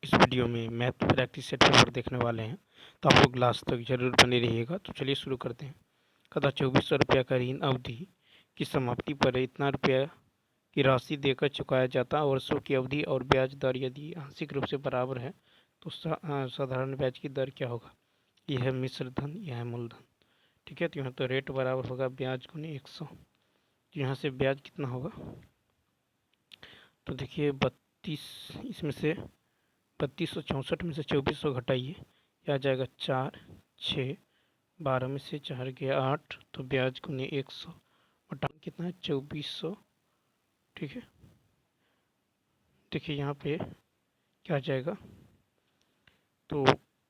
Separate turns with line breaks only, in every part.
इस वीडियो में math practice set paper देखने वाले हैं, तो आप लोग लास्ट तक जरूर बने रहिएगा। तो चलिए शुरू करते हैं। कथा 2400 रुपया का ऋण अवधि की समाप्ति पर इतना रुपया की राशि देकर चुकाया जाता है। वर्षों की अवधि और ब्याज दर यदि आंशिक रूप से बराबर है तो साधारण ब्याज की दर क्या होगा। यह है मिश्र धन, यह है मूलधन। ठीक है, तो यहाँ तो रेट बराबर होगा ब्याज गुने 100। तो यहाँ से ब्याज कितना होगा, तो देखिए 32, इसमें से 3264 में से 2400 घटाइए, यह आ जाएगा 4, 6, 12 में से 4 गया 8, तो ब्याज गुने 100 बटा कितना है 2400। ठीक है, देखिए यहाँ पे क्या आ जाएगा, तो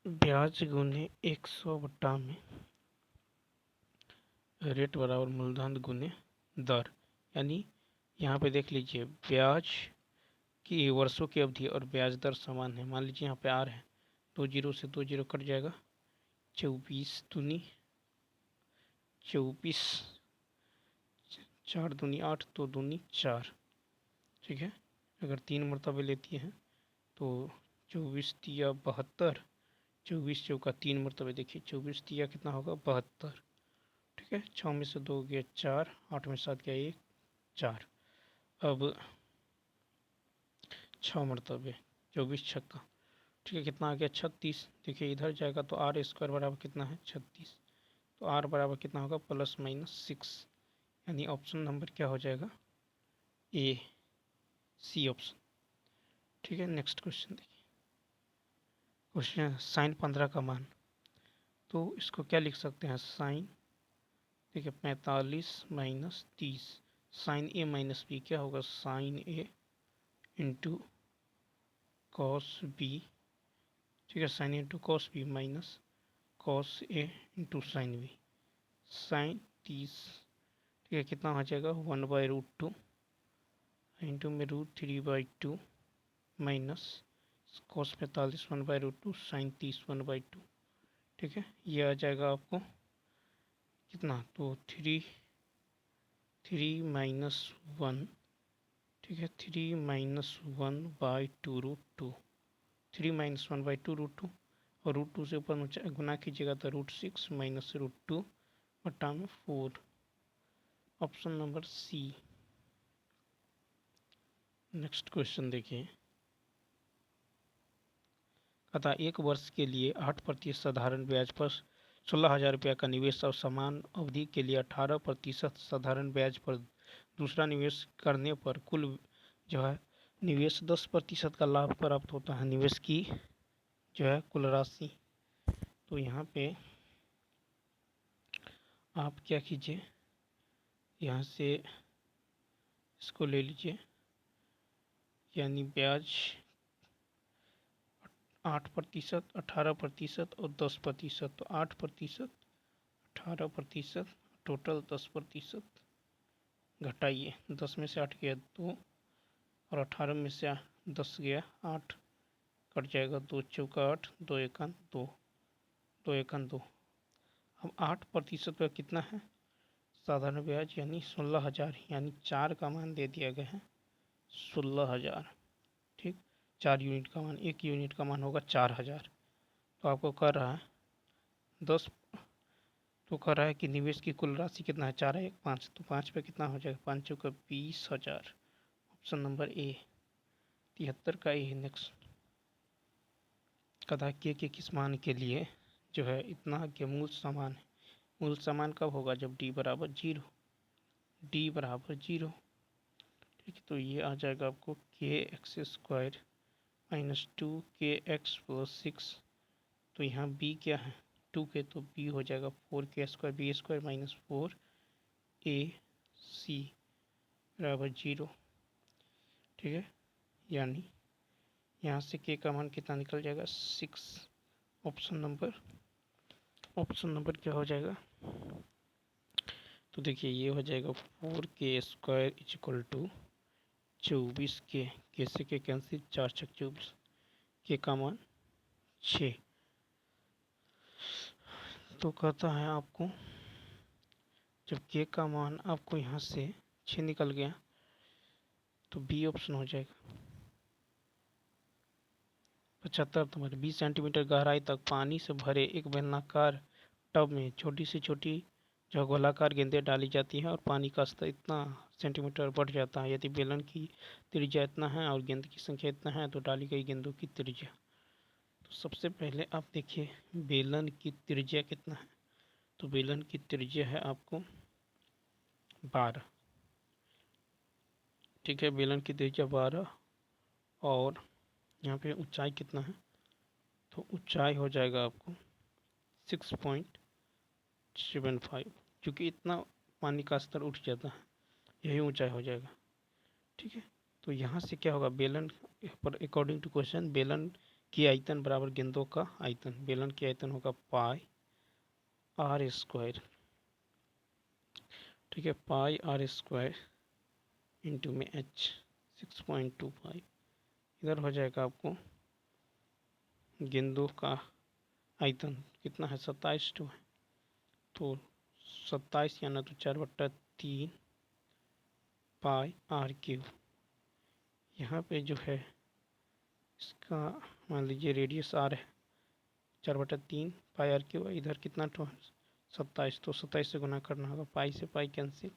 ब्याज गुने 100 बटा में रेट बराबर मूलधन गुने दर, यानी यहाँ पे देख लीजिए ब्याज की वर्षों की अवधि और ब्याज दर समान है। मान लीजिए यहाँ पे आर है, 2 जीरो से 2 जीरो कट जाएगा, 24 दूनी 24, 4 दूनी 8, 2 दूनी 4। ठीक है, अगर 3 मरतबे लेती हैं तो 24 तिया 72, 24 चौका 3 मरतबे, देखिए 24 तिया कितना होगा 72। ठीक है, 6 में से 2 गया 4, 8 में 7 गया 1, 4। अब 6 मरतबे 24 छक्का, ठीक है, कितना आ गया 36। देखिए इधर जाएगा तो आर स्क्वायर बराबर कितना है 36, तो आर बराबर कितना होगा +-6, यानी ऑप्शन नंबर क्या हो जाएगा ए, सी ऑप्शन। ठीक है, नेक्स्ट क्वेश्चन देखिए। क्वेश्चन साइन 15 का मान, तो इसको क्या लिख सकते हैं, साइन देखिए 45 minus 30, sine A minus B क्या होगा, sine A into cos B. ठीक है, sine into cos B minus cos A into sine B, sine 30। ठीक है, कितना हो जाएगा 1/√2 इंटू में √3/2 माइनस कॉस 45 1/√2 साइन 30 1/2। ठीक है, ये आ जाएगा आपको कितना, तो 3 ठीक है, 3-1/2√2, 3-1/2√2 और √2 से ऊपर गुना कीजिएगा तो √6 माइनस √2 बटा में 4, option number C. Next question देखिए। अतः 1 वर्ष के लिए 8% साधारण ब्याज पर 16,000 रुपया का निवेश और समान अवधि के लिए 18% साधारण ब्याज पर दूसरा निवेश करने पर कुल जो है निवेश 10% का लाभ प्राप्त होता है। निवेश की जो है कुल राशि, तो यहाँ पे आप क्या कीजिए, यहाँ से इसको ले लीजिए, यानी ब्याज 8%, 18% और 10%, तो 8%, 18%, टोटल 10%, घटाइए 10 में से 8 गया 2 और 18 में से 10 गया 8, कट जाएगा 2 चौका 8, 2 एकान 2, 2 एकान 2। अब 8% का कितना है साधारण ब्याज, यानी 16,000, यानी 4 का मान दे दिया गया है 16,000। ठीक, 4 यूनिट का मान, 1 यूनिट का मान होगा 4,000। तो आपको कर रहा है 10, तो कर रहा है कि निवेश की कुल राशि कितना है, 4 है 1 5, तो 5 पे कितना हो जाएगा 5 चौका 20,000, ऑप्शन नंबर ए 73 का ए। नेक्स्ट कथा के किस मान के लिए जो है इतना के मूल समान है। मूल समान कब होगा, जब डी बराबर 0, डी बराबर 0। ठीक है, तो ये आ जाएगा आपको kx² माइनस 2kx+6, तो यहाँ b क्या है 2 के, तो b हो जाएगा 4k² b² माइनस 4ac बराबर 0। ठीक है, यानी यहाँ से k का मान कितना निकल जाएगा 6, ऑप्शन नंबर क्या हो जाएगा, तो देखिए ये हो जाएगा 4k² इक्वल टू 24k, के से के कैंसिल 4 छक 24, के का मान 6। तो कहता है आपको जब के का मान आपको यहाँ से 6 निकल गया तो बी ऑप्शन हो जाएगा 75 नंबर 20 सेंटीमीटर गहराई तक पानी से भरे एक बेलनाकार टब में छोटी से छोटी जो गोलाकार गेंदें डाली जाती हैं और पानी का स्तर इतना सेंटीमीटर बढ़ जाता है। यदि बेलन की त्रिज्या इतना है और गेंद की संख्या इतना है तो डाली गई गेंदों की त्रिज्या। तो सबसे पहले आप देखिए बेलन की त्रिज्या कितना है। तो बेलन की त्रिज्या है आपको 12। ठीक है, बेलन की त्रिज्या 12 और यहाँ पे ऊंचाई कितना है। तो ऊंचाई हो जाएगा आपको 6.75, क्योंकि इतना पानी का स्तर उठ जाता है, यही ऊंचाई हो जाएगा। ठीक है, तो यहाँ से क्या होगा, बेलन पर अकॉर्डिंग टू क्वेश्चन बेलन की आयतन बराबर गेंदों का आयतन। बेलन की आयतन होगा पाई आर स्क्वायर। ठीक है, पाई आर स्क्वायर इंटू में एच 6.25। इधर हो जाएगा आपको गेंदों का आयतन कितना है, 27 है। तो 27 या ना तो 4/3 पाई आर क्यूब। यहाँ पे जो है इसका मान लीजिए रेडियस आर है, 4/3 पाई आर क्यूब। इधर कितना तो 27, तो 27 से गुना करना होगा, पाई से पाई कैंसिल।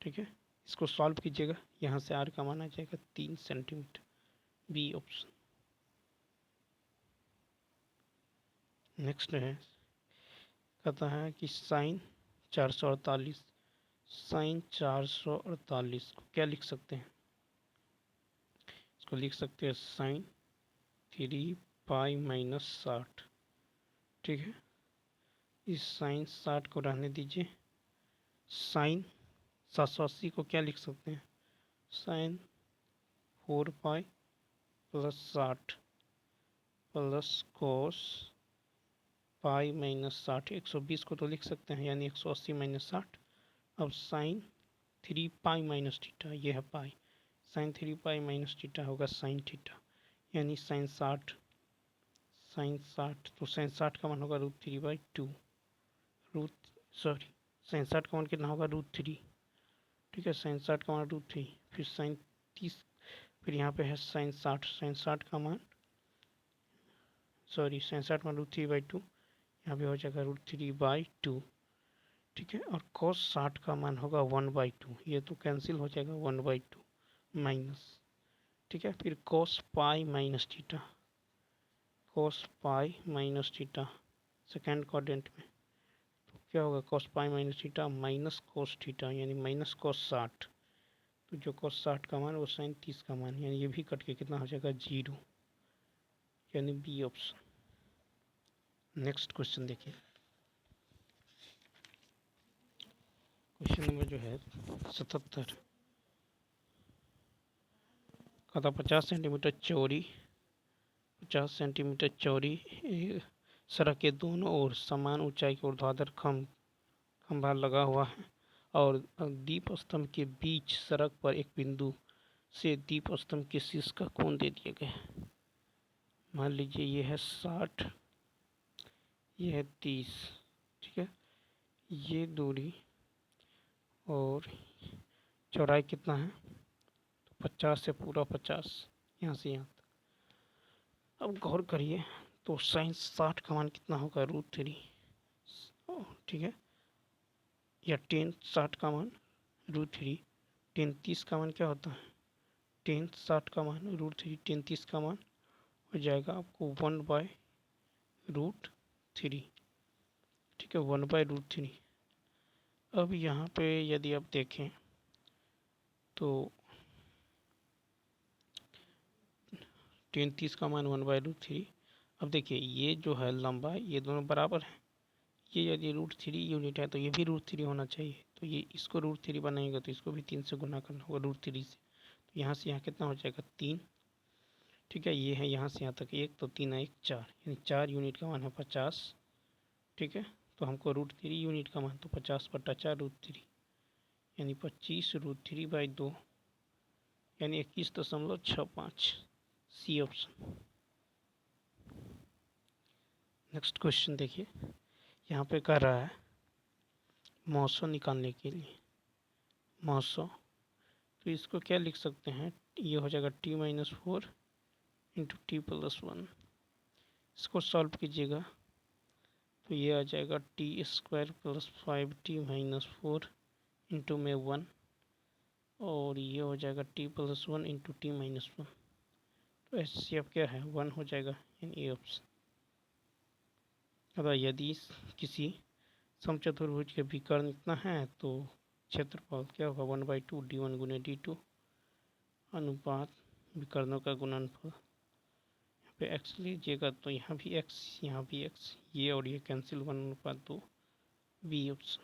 ठीक है, इसको सॉल्व कीजिएगा, यहाँ से आर का मान आ जाएगा 3 सेंटीमीटर, बी ऑप्शन। नेक्स्ट है, कहता है कि साइन 448 को क्या लिख सकते हैं। इसको लिख सकते हैं साइन 3 पाई माइनस 60। ठीक है, इस साइन 60 को रहने दीजिए। साइन 780 को क्या लिख सकते हैं, sine 4 pi plus 60 plus cos pi minus 60। 120 को तो लिख सकते हैं, यानी 180 माइनस 60। अब साइन 3 पाई माइनस थीटा, ये है पाई, साइन 3 पाई माइनस थीटा होगा साइन थीटा, यानी साइन 60 तो साइन 60 का मान होगा √3/2। साइन 60 का मान कितना होगा √3। ठीक है, साइन 60 का मान √3, फिर साइन 30, फिर यहाँ पे है साइन 60 का मान साइन 60 का मान √3/2, यहाँ पे हो जाएगा √3/2। ठीक है, और cos 60 का मान होगा 1/2, ये तो कैंसिल हो जाएगा 1/2 माइनस। ठीक है, फिर cos pi minus theta, cos pi minus theta second quadrant में, तो क्या होगा cos pi minus theta minus cos theta, यानी माइनस cos 60। तो जो cos 60 का मान वो साइन 30 का मान, यानी ये भी कट के कितना हो जाएगा 0, यानी बी ऑप्शन। नेक्स्ट क्वेश्चन देखिए, क्वेश्चन नंबर जो है 77। कहता 50 सेंटीमीटर चौड़ी सड़क के दोनों ओर समान ऊंचाई के ऊर्ध्वाधर खंभा लगा हुआ है और दीप स्तंभ के बीच सड़क पर एक बिंदु से दीप स्तंभ के शीर्ष का कोण दे दिया गया है। मान लीजिए ये है 60, ये है 30। ठीक है, ये दूरी और चौड़ाई कितना है, तो 50 से पूरा 50, यहाँ से यहाँ तक। अब गौर करिए, तो साइन 60 का मान कितना होगा √3। ठीक है, या टेन 60 का मान √3, टेन 30 का मान क्या होता है, टेन 60 का मान √3, टेन 30 का मान हो जाएगा आपको 1/√3। ठीक है, 1/√3। अब यहाँ पे यदि आप देखें तो टेन 30 का मान 1/√3। अब देखिए ये जो है लंबाई, ये दोनों बराबर है। ये यदि √3 यूनिट है तो ये भी √3 होना चाहिए, तो ये इसको √3 बनाएंगे तो इसको भी 3 से गुना करना होगा √3 से। तो यहाँ से यहाँ कितना हो जाएगा 3। ठीक है, ये है यहाँ से यहाँ तक 1, तो 3 1 4, यानी 4 यूनिट का मान है 50। ठीक है, तो हमको √3 यूनिट का मान, तो 50/4 √3, यानी 25√3/2, यानी 21.65, सी ऑप्शन। नेक्स्ट क्वेश्चन देखिए, यहाँ पे कर रहा है मौसो निकालने के लिए, मौसो। तो इसको क्या लिख सकते हैं, ये हो जाएगा t-4 इंटू t+1। इसको सॉल्व कीजिएगा तो ये आ जाएगा T square plus 5t minus 4 into में 1, और ये हो जाएगा T plus 1 into T minus 1। तो HCF क्या है 1 हो जाएगा, यानी ए ऑप्शन। अतः यदि किसी समचतुर्भुज के विकर्ण इतना है तो क्षेत्रफल क्या होगा 1/2 d1 गुने d2 अनुपात विकर्णों का गुणनफल। यहाँ पे x लीजिएगा तो यहाँ भी x, यहाँ भी x, ये और ये कैंसिल 1/2, बी ऑप्शन।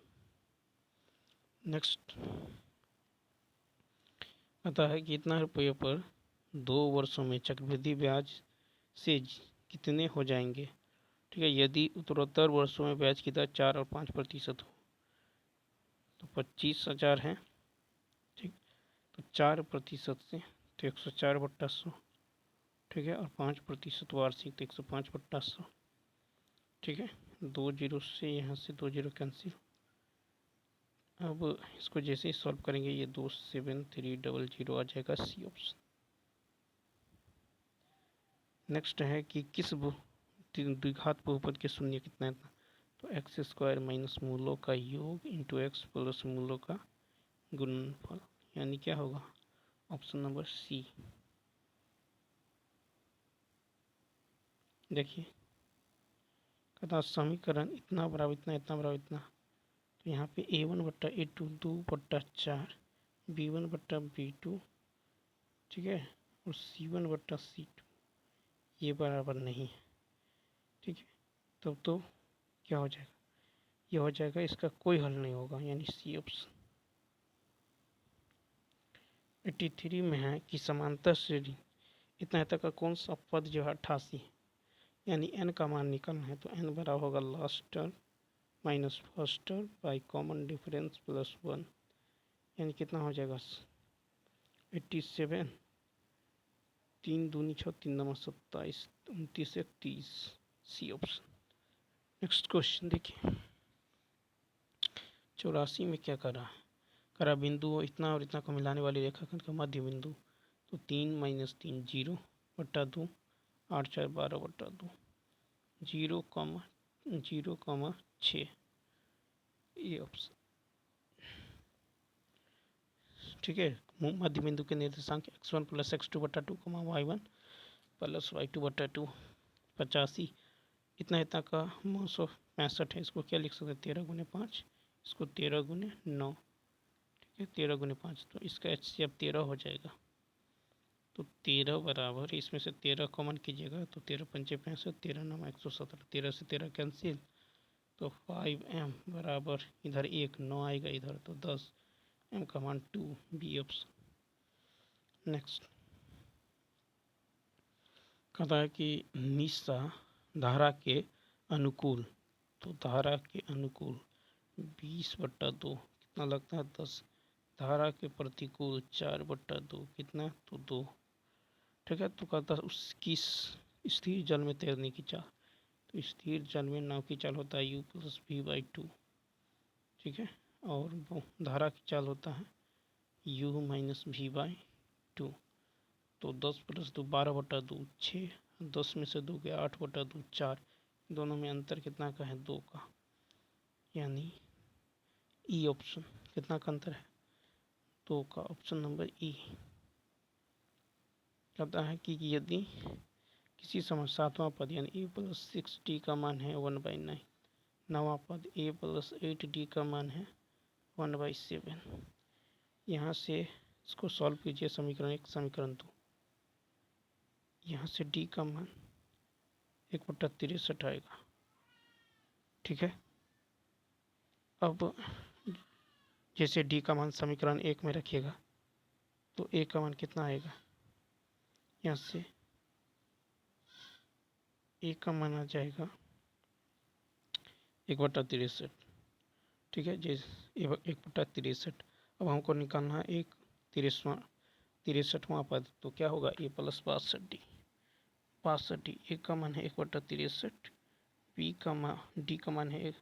नेक्स्ट आता है कि इतना रुपये पर 2 वर्षों में चक्रवृद्धि ब्याज से कितने हो जाएंगे। ठीक है, यदि उत्तरोत्तर वर्षों में ब्याज की दर 4 और 5% हो तो 25,000 है। ठीक, तो 4% से तो 104/100। ठीक है, और 5% वार्षिक तो 105/100। ठीक है, 2 जीरो से यहाँ से 2 जीरो कैंसिल। अब इसको जैसे ही सॉल्व करेंगे ये 27300 आ जाएगा, सी ऑप्शन। नेक्स्ट है कि किस द्विघात बहुपद के शून्य कितना है, तो एक्स स्क्वायर माइनस मूलों का योग इंटू एक्स प्लस मूलों का गुणनफल, यानी क्या होगा ऑप्शन नंबर सी। देखिए कहता समीकरण इतना बराबर इतना, इतना बराबर इतना, तो यहाँ पे a1/a2 2/4 b1/b2, ठीक है, और c1/c2 ये बराबर नहीं है। ठीक है, तब तो क्या हो जाएगा, ये हो जाएगा, इसका कोई हल नहीं होगा, यानी सी ऑप्शन। 83 में है कि समांतर श्रेणी इतना तक का कौन सा पद जो है 88 है, यानी n का मान निकालना है, तो n बराबर होगा last term minus first term by common difference plus 1, यानी कितना हो जाएगा 87, 3 दूनी 6 3 नवा 27 29 31, सी ऑप्शन। नेक्स्ट क्वेश्चन देखिए 84 में क्या करा है, करा बिंदु इतना और इतना को मिलाने वाली रेखाखंड का मध्य बिंदु, तो 3 माइनस 3 0/2 8 4 12/2 0,0,6, ये ऑप्शन। ठीक है, मध्य बिंदु के निर्देशांक x1 plus x2/2 y1 plus y2/2 85, इतना इतना का 965 है। इसको क्या लिख सकते हैं 13 गुने 5, इसको 13 गुने 9, ठीक है 13 गुने 5, तो इसका HCF 13 हो जाएगा। तो 13 बराबर, इसमें से 13 कॉमन कीजिएगा तो 13 पंचे 65, 13 9 117, 13 से 13 कैंसिल, तो 5m बराबर इधर 1 9 आएगा इधर, तो 10, m का मान 2, बी ऑप्शन। नेक्स्ट कहता है कि निशा धारा के अनुकूल, तो धारा के अनुकूल 20/2 कितना लगता है 10, धारा के प्रतिकूल 4/2 कितना, तो 2। ठीक है, तो कहता है उसकी स्थिर जल में तैरने की चाल, तो स्थिर जल में नाव की चाल होता है u प्लस v/2। ठीक है, और वो धारा की चाल होता है u माइनस v/2। तो 10 प्लस 2 12/2 6, 10 में से 2 गया 8/2 4, दोनों में अंतर कितना का है 2 का, यानी ई ऑप्शन। कितना का अंतर है 2 का, ऑप्शन नंबर ई। कहता है कि यदि किसी समय सातवां पद यानी ए प्लस 6d का मान है 1/9, नवा पद ए प्लस 8d का मान है 1/7, यहाँ से इसको सॉल्व कीजिए समीकरण 1 समीकरण 2, यहाँ से d का मान 1/63 आएगा। ठीक है, अब जैसे d का मान समीकरण 1 में रखिएगा तो a का मान कितना आएगा, यहाँ से a का मान आ जाएगा 1/63। ठीक है, जैसे 1/63, अब हमको निकालना है एक 63वां पद, तो क्या होगा a plus 62d, 62d, a का मान है 1/63, b का मान d का मान है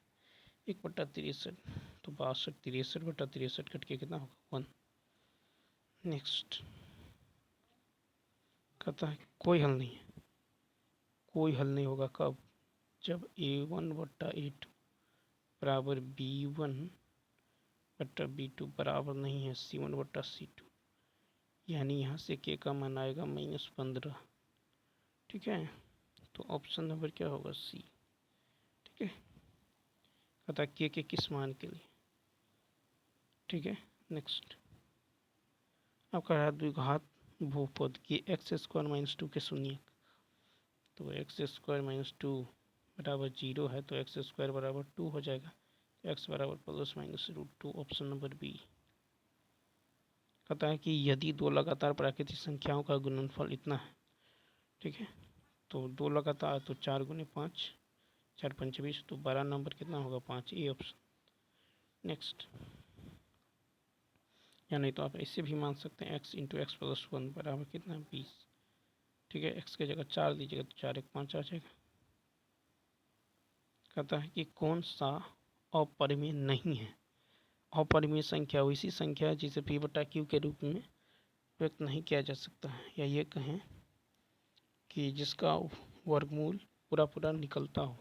1/63, तो 62 63/63 कट के कितना होगा 1। नेक्स्ट कहता है कोई हल नहीं है, कोई हल नहीं होगा। कब? जब A1/A2 बराबर B1/B2 बराबर नहीं है C1/C2, यानी यहाँ से k का मान आएगा -15। ठीक है, तो ऑप्शन नंबर क्या होगा? सी। ठीक है, अतः k के किस मान के लिए? ठीक है, नेक्स्ट आपका है द्विघात बहुपद की x² - 2 के शून्य। तो x² - 2 बराबर 0 है, तो x² बराबर 2 हो जाएगा। तो x बराबर +-√2, ऑप्शन नंबर बी। कहता है कि यदि दो लगातार प्राकृतिक संख्याओं का गुणनफल इतना है, ठीक है, तो दो लगातार तो 4 × 5, 4 × 5 = 20, तो 12 नंबर कितना होगा? 5, ए ऑप्शन। नेक्स्ट, या नहीं तो आप ऐसे भी मान सकते हैं x × x+1 बराबर कितना? 20। ठीक है, x की जगह 4 दीजिएगा तो 4 × 1 = 5 आ जाएगा। कहता है कि कौन सा अपरिमेय नहीं है? अपरिमेय संख्या वैसी संख्या है जिसे p/q के रूप में व्यक्त नहीं किया जा सकता है, या ये कहें कि जिसका वर्गमूल पूरा निकलता हो।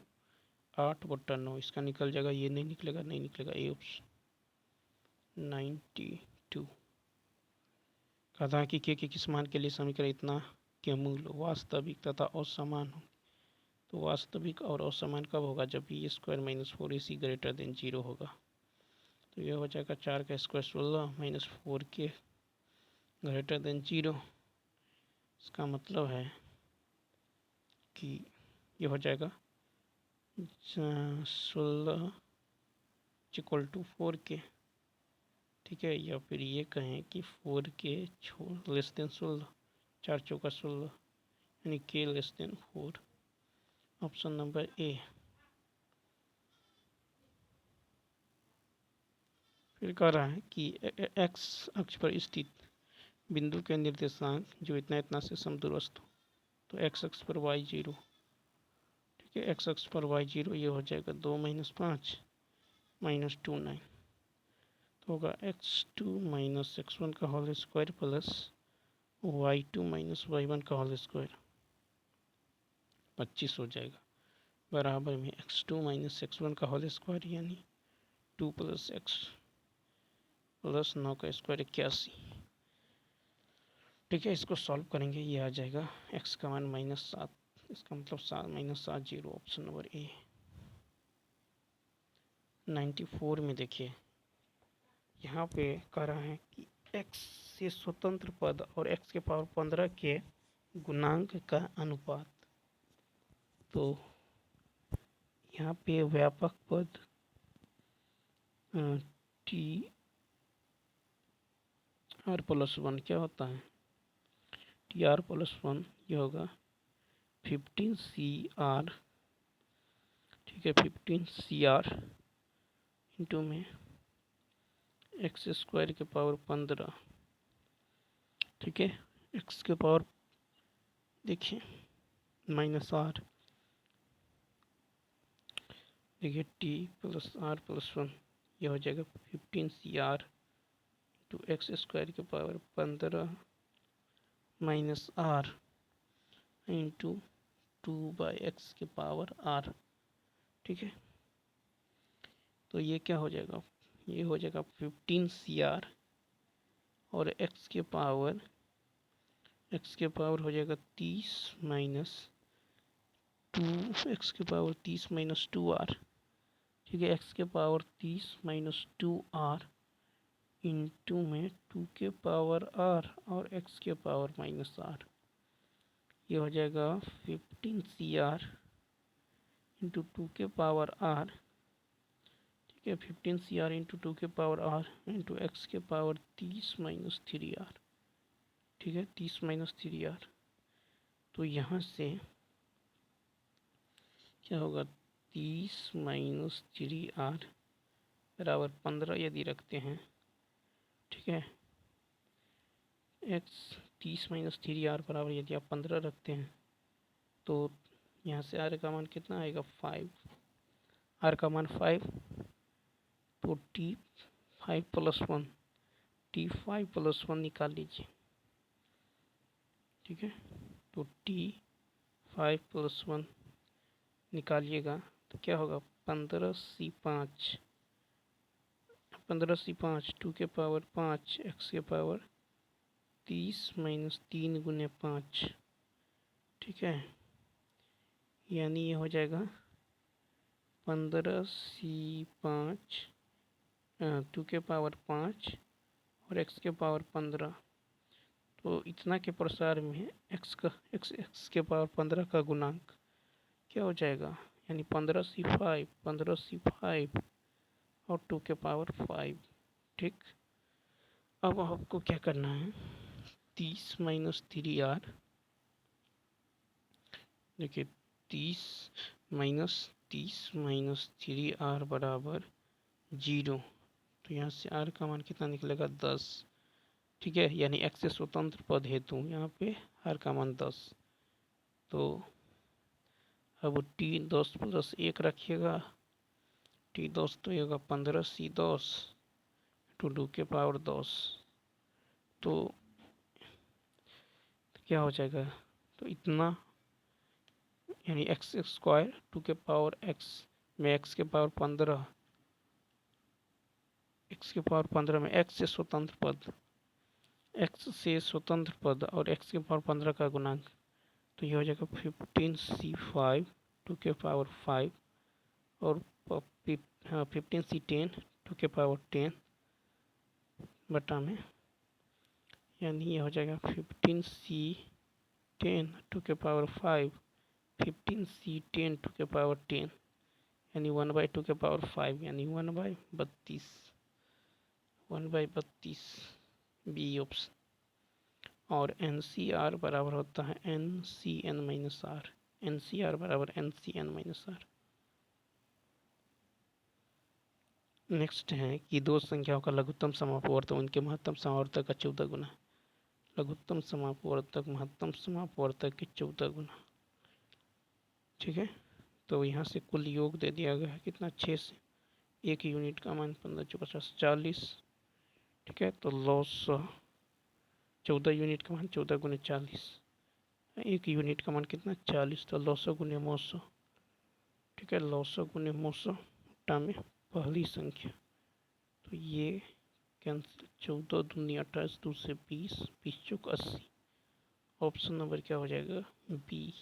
8/9 इसका निकल जाएगा, ये नहीं निकलेगा, नहीं निकलेगा, ए ऑप्शन। 92 कहता है कि k के किस मान के लिए समीकरण इतना के मूल वास्तविक तथा असमान हो। तो वास्तविक और असमान कब होगा? जब b² - 4ac > 0 होगा। तो यह हो जाएगा 4 का स्क्वायर 16 -4k > 0। इसका मतलब है कि यह हो जाएगा 16 = 4k। ठीक है, या फिर ये कहें कि 4k <16, 4 × 16, यानी k <4, ऑप्शन नंबर ए। फिर कह रहा है कि x अक्ष पर स्थित बिंदु के निर्देशांक जो इतना से समदूरस्थ हो। तो x अक्ष पर y0, ठीक है, x अक्ष पर y0 ये हो जाएगा 2 - 5 - 2 9। तो होगा x2 - x1 का whole square plus y2 - y1 का होल स्क्वायर 25 हो जाएगा, बराबर में x2 - x1 का होल स्क्वायर यानी 2 + x + 9 का स्क्वायर 81। ठीक है, इसको सॉल्व करेंगे, ये आ जाएगा x का मान -7, इसका मतलब -7 0, ऑप्शन नंबर ए। 94 में देखिए, यहाँ पे कह रहा है कि x से स्वतंत्र पद और x के पावर 15 के गुणांक का अनुपात। तो यहाँ पे व्यापक पद TR+1 क्या होता है? TR+1 ये होगा 15CR, ठीक है, 15CR इंटू में x² के पावर 15, ठीक है, x के पावर देखिए -r, देखिए T+R+1 ये हो जाएगा 15CR इंटू x² के पावर 15 -r इंटू 2/x के पावर r। ठीक है, तो ये क्या हो जाएगा? ये हो जाएगा 15CR और x के पावर हो जाएगा 30 - 2, x के पावर 30 - 2r, ठीक है, x के पावर 30 - 2r इंटू में 2 के पावर r और x के पावर -r। ये हो जाएगा 15CR इंटू 2 के पावर r, ठीक है, 15CR इंटू 2 के पावर r इंटू x के पावर 30 - 3r, ठीक है, 30 - 3r। तो यहाँ से क्या होगा? 30 - 3r बराबर 15 यदि रखते हैं, ठीक है, x 30 - 3r बराबर यदि आप 15 रखते हैं, तो यहाँ से r का मान कितना आएगा? 5, r का मान 5, तो T5+1 T5+1 निकाल लीजिए। ठीक है, तो T5 5 प्लस 1 निकालिएगा तो क्या होगा 15C5 15C5 2 के पावर 5 x के पावर 30 माइनस 3 गुने 5। ठीक है, यानी ये हो जाएगा 15C5 2 के पावर 5 और x के पावर 15। तो इतना के प्रसार में x के पावर 15 का गुणांक क्या हो जाएगा, यानी 15C5 और 2 के पावर 5। ठीक, अब आपको क्या करना है 30 माइनस 3r, देखिए 30 माइनस 3r बराबर 0। तो यहाँ से r का मान कितना निकलेगा 10। ठीक है, यानी x से स्वतंत्र पद हेतु यहाँ पे r का मान 10। तो अब t10 प्लस 1 रखिएगा, t10 तो ये होगा 15C10 2 के पावर 10। तो क्या हो जाएगा, तो इतना यानी एक्स स्क्वायर 2 के पावर x में x के पावर 15, x के पावर 15 में x से स्वतंत्र पद और x के पावर 15 का गुणांक, तो ये हो जाएगा 15C5 2 के पावर 5 और 15C10 2 के पावर 10 बटा में, यानी ये हो जाएगा 15C10 2 के पावर 5 15C10 2 के पावर 10 यानी 1/2 के पावर 5 यानी 1/32 बी ऑप्शन। और NCR बराबर होता है NCN माइनस आर, NCR बराबर NCN माइनस आर। नेक्स्ट है कि दो संख्याओं का लघुत्तम समापवर्तक उनके महत्तम समापवर्तक का 14 गुना। लघुत्तम समापवर्तक महत्तम समापवर्तक के 14 गुना। ठीक है, तो यहाँ से कुल योग दे दिया गया है कितना 6 से, एक यूनिट का मान 15 × 50 40। ठीक है, तो लॉस 14 यूनिट का मान 14 गुने 40, एक यूनिट का मान कितना 40, तो 900 गुने 900। ठीक है, 900 गुने 900 में पहली संख्या, तो ये कैंसिल 14 दूनी 28 2 से 20 20 चौक 80। ऑप्शन नंबर क्या हो जाएगा बी।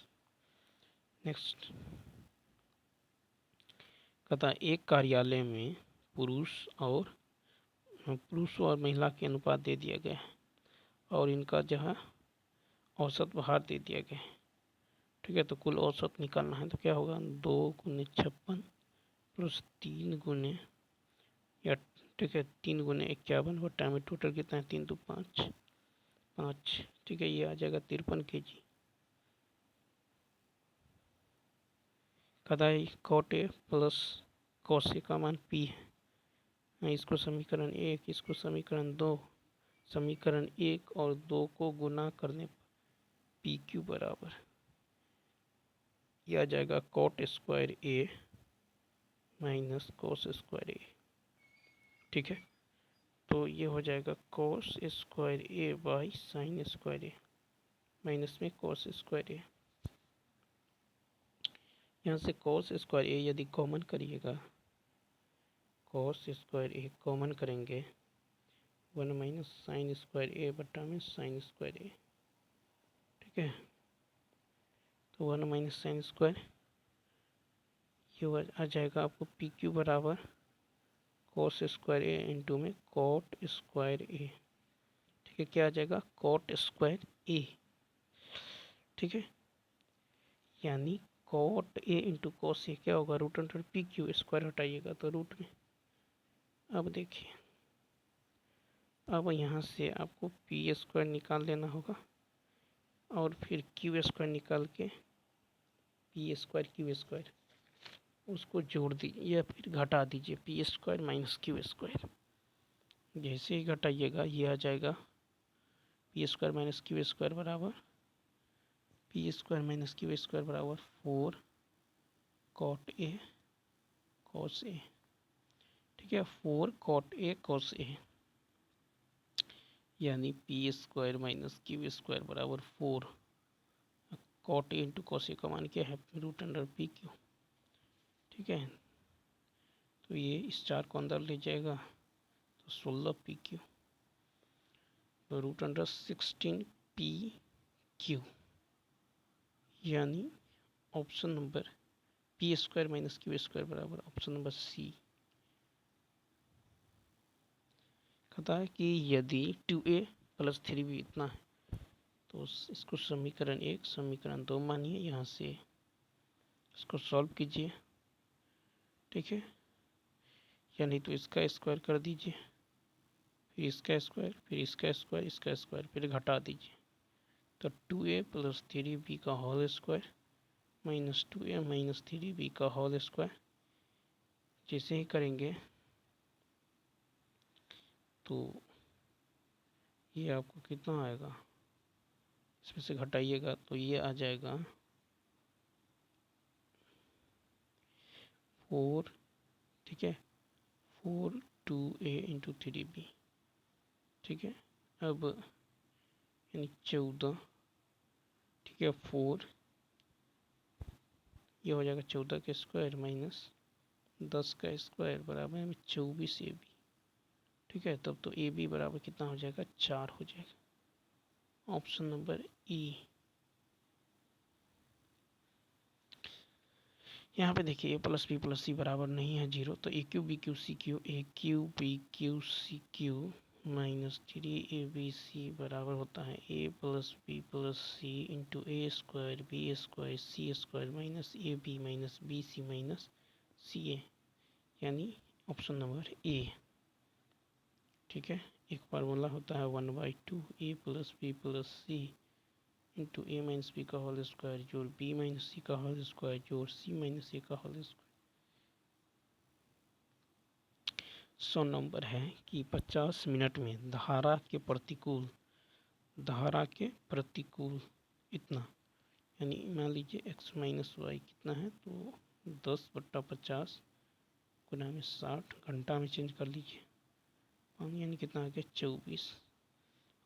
नेक्स्ट कहता एक कार्यालय में पुरुष और महिला के अनुपात दे दिया गया है और इनका जो है औसत भार दे दिया गया है। ठीक है, तो कुल औसत निकालना है, तो क्या होगा 2 गुने 56 प्लस 3 गुने या ठीक है 3 गुने 51 बटा में टोटल कितना है 3 2 5 5। ठीक है, ये आ जाएगा 53 kg। कदाई कॉट ए प्लस कॉसे का मान पी है, इसको समीकरण 1, इसको समीकरण 2, समीकरण 1 और 2 को गुना करने पर पी क्यू बराबर यह आ जाएगा cot square A minus cos square A. ठीक है, तो ये हो जाएगा cos square A by sine square A minus में कोस स्क्वायर ए। यहाँ से कोस स्क्वायर ए यदि कॉमन करिएगा, कोस स्क्वायर ए कॉमन करेंगे 1 माइनस साइन स्क्वायर ए बटा में साइन स्क्वायर ए। ठीक है, तो 1 माइनस साइन स्क्वायर ये आ जाएगा आपको पी क्यू बराबर कोस स्क्वायर ए इंटू में कॉट स्क्वायर ए। ठीक है, क्या आ जाएगा कॉट स्क्वायर ए। ठीक है, यानी cot A into cos A क्या होगा root under P Q, square हटाइएगा तो रूट में। अब देखिए, अब यहाँ से आपको पी स्क्वायर निकाल लेना होगा और फिर क्यू स्क्वायर निकाल के पी स्क्वायर क्यू स्क्वायर उसको जोड़ दीजिए या फिर घटा दीजिए P square minus Q square. जैसे ही घटाइएगा ये आ जाएगा P square minus Q square बराबर P square minus Q square बराबर 4 कॉट ए कॉस ए। ठीक है, 4 कॉट ए कॉस ए, यानी P square minus Q square बराबर 4 cot A into cos A का मान क्या है रूट अंडर पी क्यू। ठीक है, तो ये इस 4 को अंदर ले जाएगा तो 16 पी क्यू, तो रूट अंडर 16 पी क्यू, यानी option number P square minus Q square बराबर ऑप्शन नंबर सी। कहता है कि यदि 2a प्लस 3b इतना है तो इसको समीकरण 1 समीकरण 2 मानिए, यहाँ से इसको सॉल्व कीजिए। ठीक है, या नहीं तो इसका स्क्वायर कर दीजिए, फिर इसका स्क्वायर, फिर इसका स्क्वायर, इसका स्क्वायर, फिर घटा दीजिए। तो 2a प्लस 3b का whole square minus 2a minus 3b का होल स्क्वायर, जैसे ही करेंगे तो ये आपको कितना आएगा, इसमें से घटाइएगा तो ये आ जाएगा 4। ठीक है, 4 2a इंटू 3b। ठीक है, अब यानी 14। ठीक है, 4 ये हो जाएगा 14 का स्क्वायर माइनस 10 का स्क्वायर बराबर हमें 24 ए बी। ठीक है, तब तो ए बी बराबर कितना हो जाएगा 4 हो जाएगा, ऑप्शन नंबर ई। यहाँ पे देखिए a plus b plus c बराबर नहीं है 0, तो a cube b cube c cube, a cube b cube c cube minus 3ab बराबर होता है a plus c into a square b square c square minus a b minus b c minus c a, यानी option number A. ठीक है, एक formula होता है 1/2 ए plus c into ए minus B का होल स्क्वायर जोड़ बी माइनस सी का whole square जोड़ सी माइनस ए का होल स्क्वायर। 100 नंबर है कि 50 मिनट में धारा के प्रतिकूल इतना, यानी मान लीजिए x माइनस वाई कितना है तो 10/50 गुना में 60, घंटा में चेंज कर लीजिए, यानी कितना आ गया 24।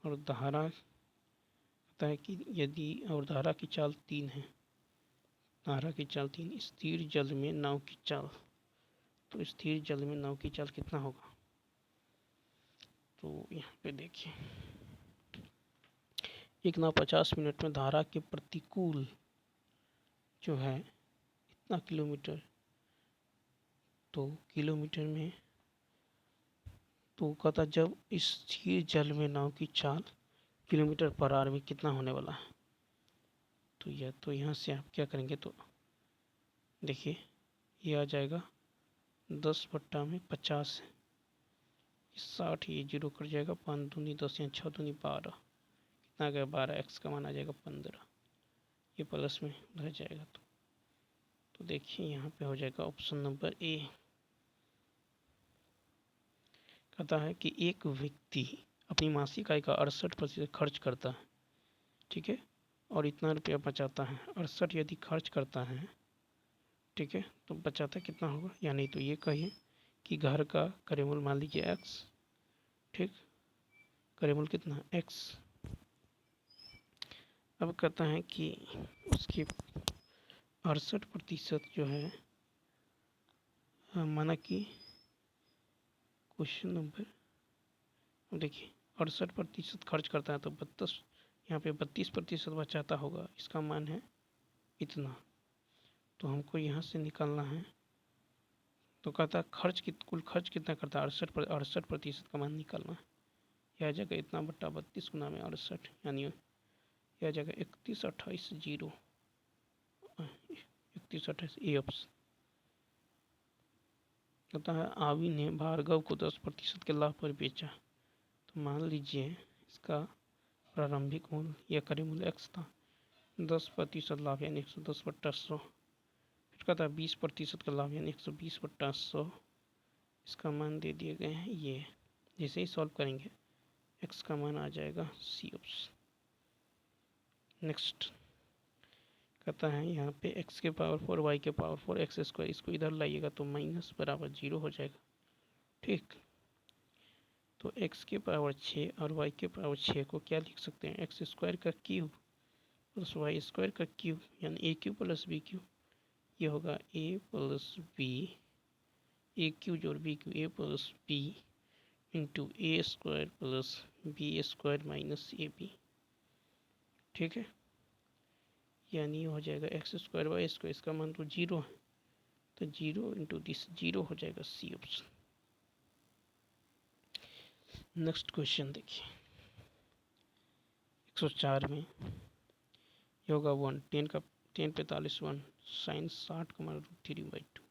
और धारा कहता है कि यदि और धारा की चाल 3 है, धारा की चाल 3, स्थिर जल में नाव की चाल, तो स्थिर जल में नाव की चाल कितना होगा, तो यहाँ पे देखिए एक नाव 50 मिनट में धारा के प्रतिकूल जो है इतना किलोमीटर, तो किलोमीटर में, तो कहता जब स्थिर जल में नाव की चाल किलोमीटर पर आवर में कितना होने वाला है, तो यहाँ से आप क्या करेंगे, तो देखिए ये आ जाएगा 10/50 है, 60, ये 0 कर जाएगा, 5 दूनी 10 या 6 दूनी 12, कितना आ गया 12, एक्स का मान आ जाएगा 15, ये प्लस में रह जाएगा। तो देखिए यहाँ पे हो जाएगा ऑप्शन नंबर ए। कहता है कि एक व्यक्ति अपनी मासिक आय का 68% खर्च करता है, ठीक है, और इतना रुपया बचाता है, 68 यदि खर्च करता है, ठीक है, तो बचाता कितना होगा, या नहीं तो ये कहिए कि घर का क्रय मूल्य मान लीजिए x, ठीक, क्रय मूल्य कितना x। अब कहता है कि उसके 68% जो है, माना कि क्वेश्चन नंबर, देखिए 68% खर्च करता है तो 32, यहाँ पे 32% बचाता होगा, इसका मान है इतना, तो हमको यहाँ से निकालना है। तो कहता है कुल खर्च कितना करता है 68% का मान निकालना है, यह आ जाएगा इतना बट्टा 32 गुना में 68, यानी यह आ जाएगा 3128 ए ऑप्शन। कहता है आवी ने भार्गव को 10% के लाभ पर बेचा, तो मान लीजिए इसका प्रारंभिक मूल्य या क्रय मूल्य x था, 10% लाभ यानी 110/100, फिर कहता है 20% का लाभ यानी 120/100, इसका मान दे दिए गए हैं ये, जैसे ही सॉल्व करेंगे x का मान आ जाएगा सी ऑप्शन। नेक्स्ट कहता है यहाँ पे x के पावर 4 y के पावर 4 एक्स स्क्वायर, इसको इधर लाइएगा तो माइनस बराबर 0 हो जाएगा, ठीक। तो x के पावर 6 और y के पावर 6 को क्या लिख सकते हैं, एक्स स्क्वायर का क्यूब प्लस वाई स्क्वायर का क्यूब यानी a cube plus b cube, ये होगा a plus b, a cube जोड़ b cube, a plus b into a square plus b square minus a b. ठीक है, यानी हो जाएगा एक्स स्क्वायर वाई स्क्वायर, इसका मान तो जीरो है, तो जीरो इंटू दिस जीरो हो जाएगा सी ऑप्शन। नेक्स्ट क्वेश्चन देखिए 104 में योगा 1 10 45 1 साइन 60 का मान √3/2,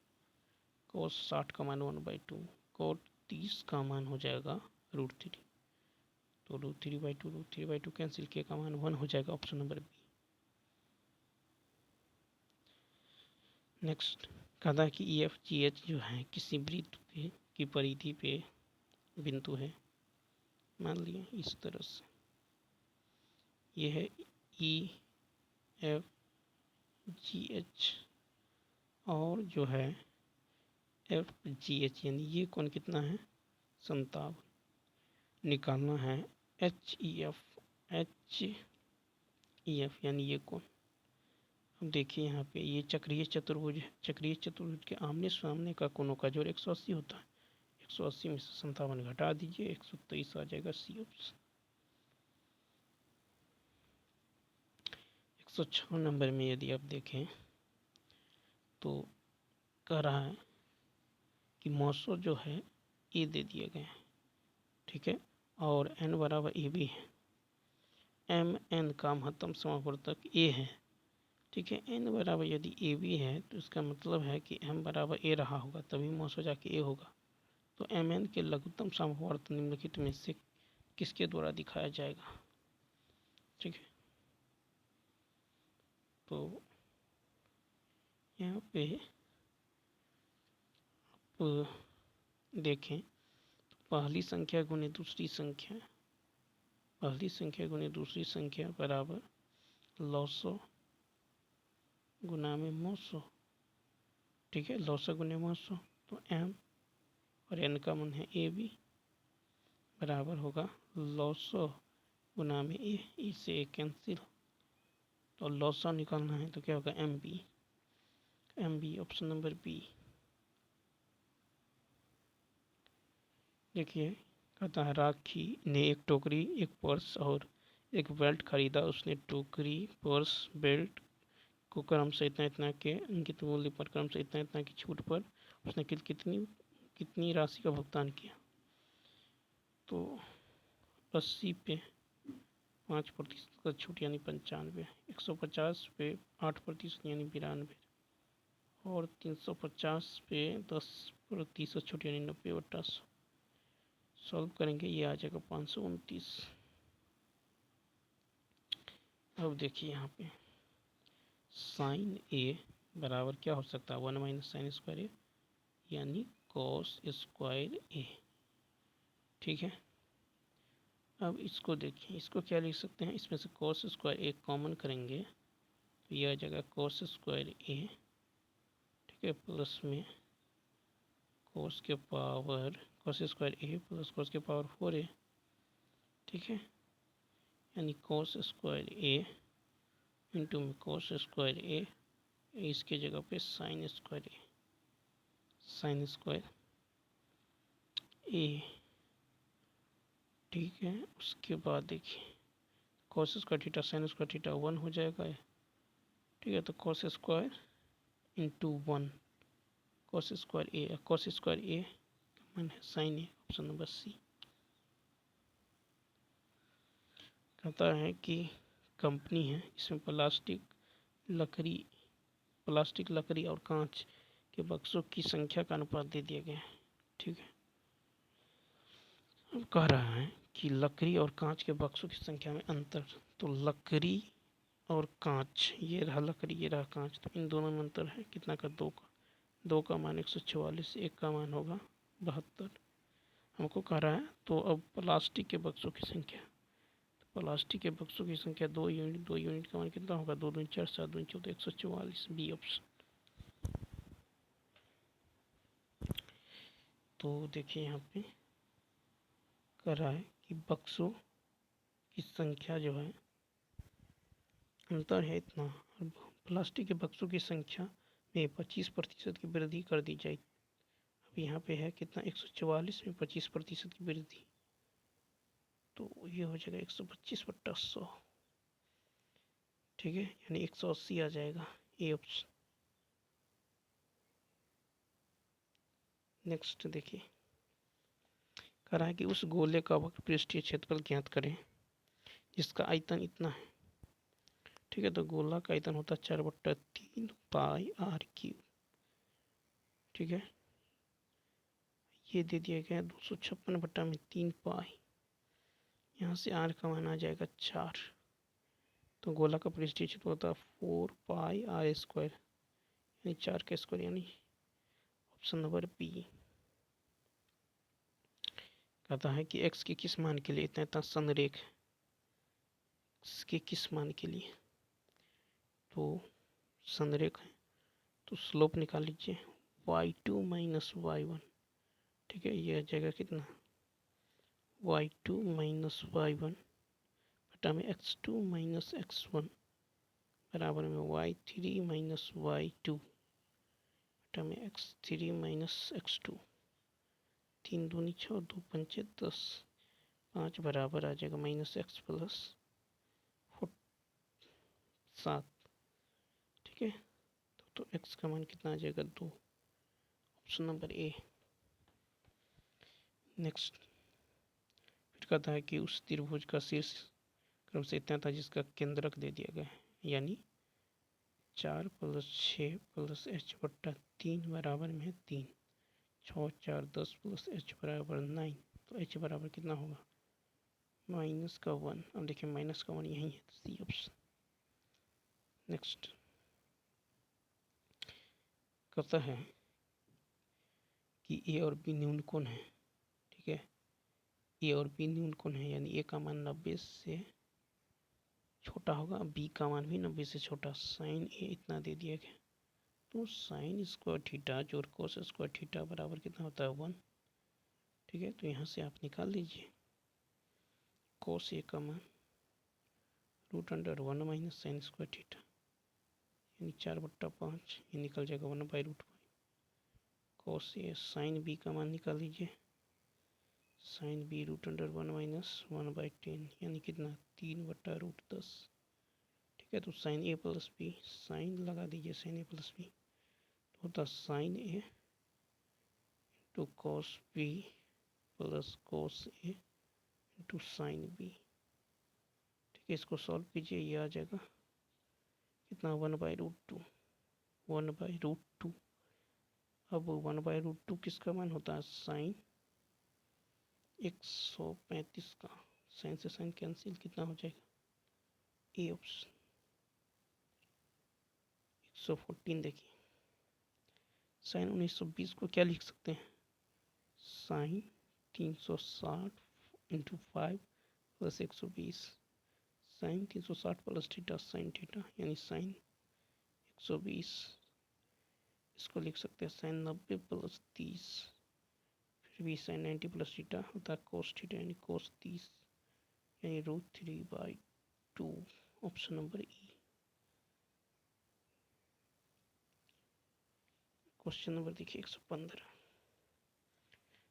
कोस 60 का मान 1/2, कोट 30 का मान हो जाएगा √3, तो √3/2 कैंसिल, के का मान 1 हो जाएगा, ऑप्शन नंबर बी। नेक्स्ट कहता है कि ई एफ जी एच जो है किसी वृत्त पे की परिधि पे बिंदु है, मान लिया इस तरह से, ये है ई एफ जी एच और जो है एफ जी एच, यानी ये कोण कितना है 57, निकालना है एच ई एफ यानी ये कोण। अब देखिए यहाँ पे ये चक्रीय चतुर्भुज है, चक्रीय चतुर्भुज के आमने सामने का कोणों का जोड़ 180 होता है, 180 में से 57 घटा दीजिए, 123 आ जाएगा सी ऑप्शन। 106 नंबर में यदि आप देखें तो कह रहा है कि मौसो जो है ए दे दिए गए हैं, ठीक है, और एन बराबर ए भी है, एम एन का महत्तम समावर्तक ए है, ठीक है, एन बराबर यदि ए भी है तो इसका मतलब है कि एम बराबर ए रहा होगा, तभी मौसो जाके ए होगा, तो एम एन के लघुत्तम समवर्त निम्नलिखित में से किसके द्वारा दिखाया जाएगा। ठीक है, तो यहाँ पे आप देखें तो पहली संख्या गुने दूसरी संख्या, पहली संख्या गुने दूसरी संख्या बराबर लॉसो गुना में मौसो, ठीक है, लॉसो गुने मौसो, तो एम और एन का मान है ए बी बराबर होगा लॉसो गुना में ए से ए कैंसिल, तो लॉसो निकालना है तो क्या होगा M B option number B. देखिए कहता है राखी ने एक टोकरी, एक पर्स और एक बेल्ट खरीदा, उसने टोकरी पर्स बेल्ट को क्रम से इतना इतना के अंकित मूल्य पर, क्रम से इतना इतना की छूट पर उसने कितनी राशि का भुगतान किया, तो 80 पे 5% का छूट यानी 95, 150 पे 8% यानी 92 और 350 पे 10% छूट यानी 90/100। सॉल्व करेंगे ये आ जाएगा 529। अब देखिए यहाँ पे साइन ए बराबर क्या हो सकता है 1 माइनस साइन स्क्वायर ए यानी कॉस स्क्वायर ए। ठीक है, अब इसको देखिए, इसको क्या लिख सकते हैं, इसमें से कॉस स्क्वायर ए कॉमन करेंगे तो ये आ जाएगा कॉस स्क्वायर ए, ठीक है, प्लस में कॉस के power cos square A plus cos के पावर 4a, ठीक है, यानी कॉस स्क्वायर ए इंटू में कॉस स्क्वायर ए, इसके जगह पे sine square A, sine square A, ठीक है। उसके बाद देखिए cos square theta sine square theta 1 हो जाएगा, ठीक है, तो cos square into 1 cos square A का मान है sine A, option number C. कहता है कि कंपनी है, इसमें प्लास्टिक लकड़ी और कांच के बक्सों की संख्या का अनुपात दे दिया गया है, ठीक है। अब कह रहा है कि लकड़ी और कांच के बक्सों की संख्या में अंतर, तो लकड़ी और कांच, ये रहा लकड़ी ये रहा कांच, तो इन दोनों में अंतर है कितना का 2 का मान 144, एक का मान होगा 72 हमको कह रहा है। तो अब प्लास्टिक के बक्सों की संख्या, तो प्लास्टिक के बक्सों की संख्या 2 यूनिट का मान कितना होगा 2 दूनी 4 7 दूनी 14 144, बी ऑप्शन। तो देखिए यहाँ पे कह रहा है कि बक्सों की संख्या जो है अंतर है इतना। अब प्लास्टिक के बक्सों की संख्या में 25% की वृद्धि कर दी जाएगी। अब यहाँ पे है कितना, 144 में 25% की वृद्धि, तो ये हो जाएगा 125/100, ठीक है, यानी 180 आ जाएगा ए ऑप्शन। नेक्स्ट देखिए, कह रहा है कि उस गोले का वक्र पृष्ठीय क्षेत्रफल ज्ञात करें जिसका आयतन इतना है, ठीक है। तो गोला का आयतन होता है 4/3 पाई आर क्यूब, ठीक है। ये दे दिया गया 256/3 पाई, यहाँ से आर का मान आ जाएगा 4, तो गोला का पृष्ठीय क्षेत्रफल होता है 4 पाई आर स्क्वायर, यानी 4 का स्क्वायर, यानी ऑप्शन नंबर बी। कहता है कि x के किस मान के लिए इतना इतना संरेख, x के किस मान के लिए, तो संरेख है तो स्लोप निकाल लीजिए y2 माइनस y1, ठीक है। यह जाएगा कितना, y2 माइनस y1 बटा में x2 माइनस x1 बराबर में y3 माइनस y2 बटा में x3 माइनस x2। 3 दूनी 6, 2 पंचे 10, 5 बराबर आ जाएगा -x प्लस 7, ठीक है। तो x का मान कितना आ जाएगा 2, ऑप्शन नंबर ए। नेक्स्ट फिर कहता है कि उस त्रिभुज का शीर्ष क्रम से इतना था जिसका केंद्रक दे दिया गया है, यानी 4 + 6 + h/3 बराबर में 3, 6 4 10 + h बराबर 9, तो h बराबर कितना होगा, -1। अब देखिए माइनस का 1 यही है, सी ऑप्शन। नेक्स्ट कहता है कि ए और बी न्यून कोण है, ठीक है। ए और बी न्यून कोण है, यानी ए का मान 90 से छोटा होगा, बी का मान भी 90 से छोटा। साइन ए इतना दे दिया गया, तो साइन स्क्वायर थीटा जोड़ कोस स्क्वायर थीटा बराबर कितना होता है 1, ठीक है। तो यहाँ से आप निकाल लीजिए कोस ए का मान √1 माइनस साइन स्क्वायर थीटा, यानी 4/5, ये निकल जाएगा 1/5। कोस ए, साइन बी का मान निकाल लीजिए, साइन बी √1 माइनस 1/10, यानी कितना 3/√10, ठीक है। तो sine A plus B, sine लगा दीजिए साइन ए प्लस बी, तो होता sine A into cos B plus cos A into sine B, ठीक है। इसको सॉल्व कीजिए, ये आ जाएगा कितना 1/√2, 1/√2। अब 1/√2 किसका मान होता है, साइन 135 का, साइन से साइन कैंसिल, कितना हो जाएगा ए ऑप्शन 114। देखिए साइन 1920 को क्या लिख सकते हैं, sine 360 into 5 plus 120, sine 360 plus theta sine theta, यानी साइन 120। इसको लिख सकते हैं साइन 90 प्लस 30, फिर भी साइन 90 प्लस थीटा होता है कोस थीटा, यानी कोस 30, यानी √3/2, ऑप्शन नंबर ई। क्वेश्चन नंबर देखिए 115,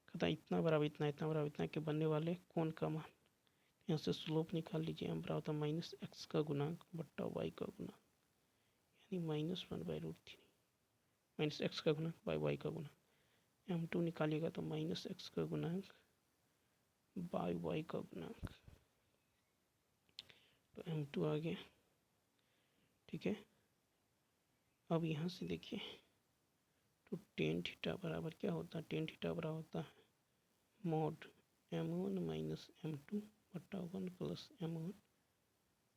कहता इतना बराबर इतना, इतना बराबर इतना के बनने वाले कोण का मान, यहाँ से स्लोप निकाल लीजिए, हम बराबर -x का गुणांक बट्टा y का गुणांक, यानी -1/√3 -x का गुणांक बाई y का गुणांक। m2 निकालिएगा तो -x का गुणांक बाई y का गुणांक, तो m2 आ गया, ठीक है। अब यहाँ से देखिए तो टेन थीटा बराबर क्या होता है, टेन थीटा बराबर होता है मॉड m1 माइनस m2 बट्टा 1 plus m1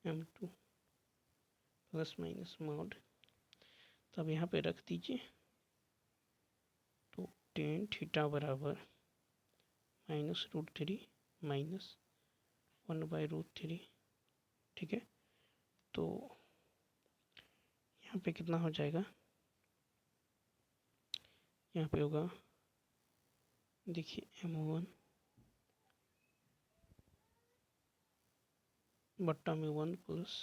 m2 plus minus mod. तब यहाँ पे रख दीजिए, तो टेन थीटा बराबर -√3 माइनस 1/√3, ठीक है। तो यहाँ पे कितना हो जाएगा, यहाँ पे होगा देखिए m1 बट्टा में 1 प्लस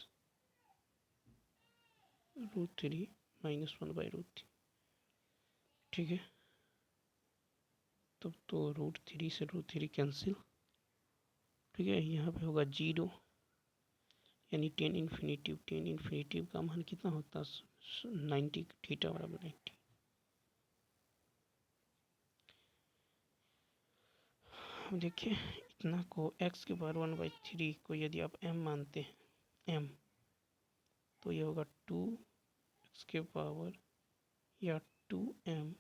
√3 माइनस 1/√3। ठीक है, तब तो √3 से √3 कैंसिल। ठीक है, यहाँ पे होगा 0, यानी टेन इन्फिनेटिव का मान कितना होता है 90, थीटा बराबर 90। देखिए इतना को x के पावर 1/3 को यदि आप m मानते हैं m, तो ये होगा 2x के पावर या 2m।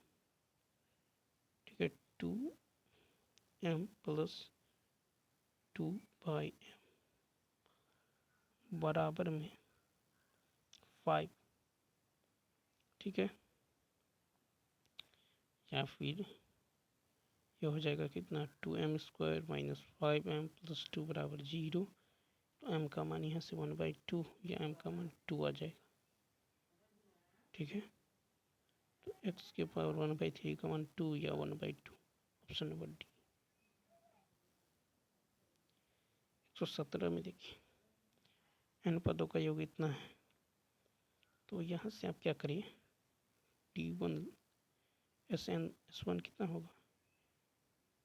ठीक है, 2m प्लस 2/m बराबर में 5। ठीक है, या फिर ये हो जाएगा कितना 2m² माइनस 5m प्लस 2 बराबर 0। तो m का मान यहाँ से 1/2 या m का मान 2 आ जाएगा। ठीक है, तो x के पावर 1/3 का मान 2 या 1/2, ऑप्शन नंबर डी। 117 में देखिए n पदों का योग इतना है, तो यहाँ से आप क्या करिए d1 S1 कितना होगा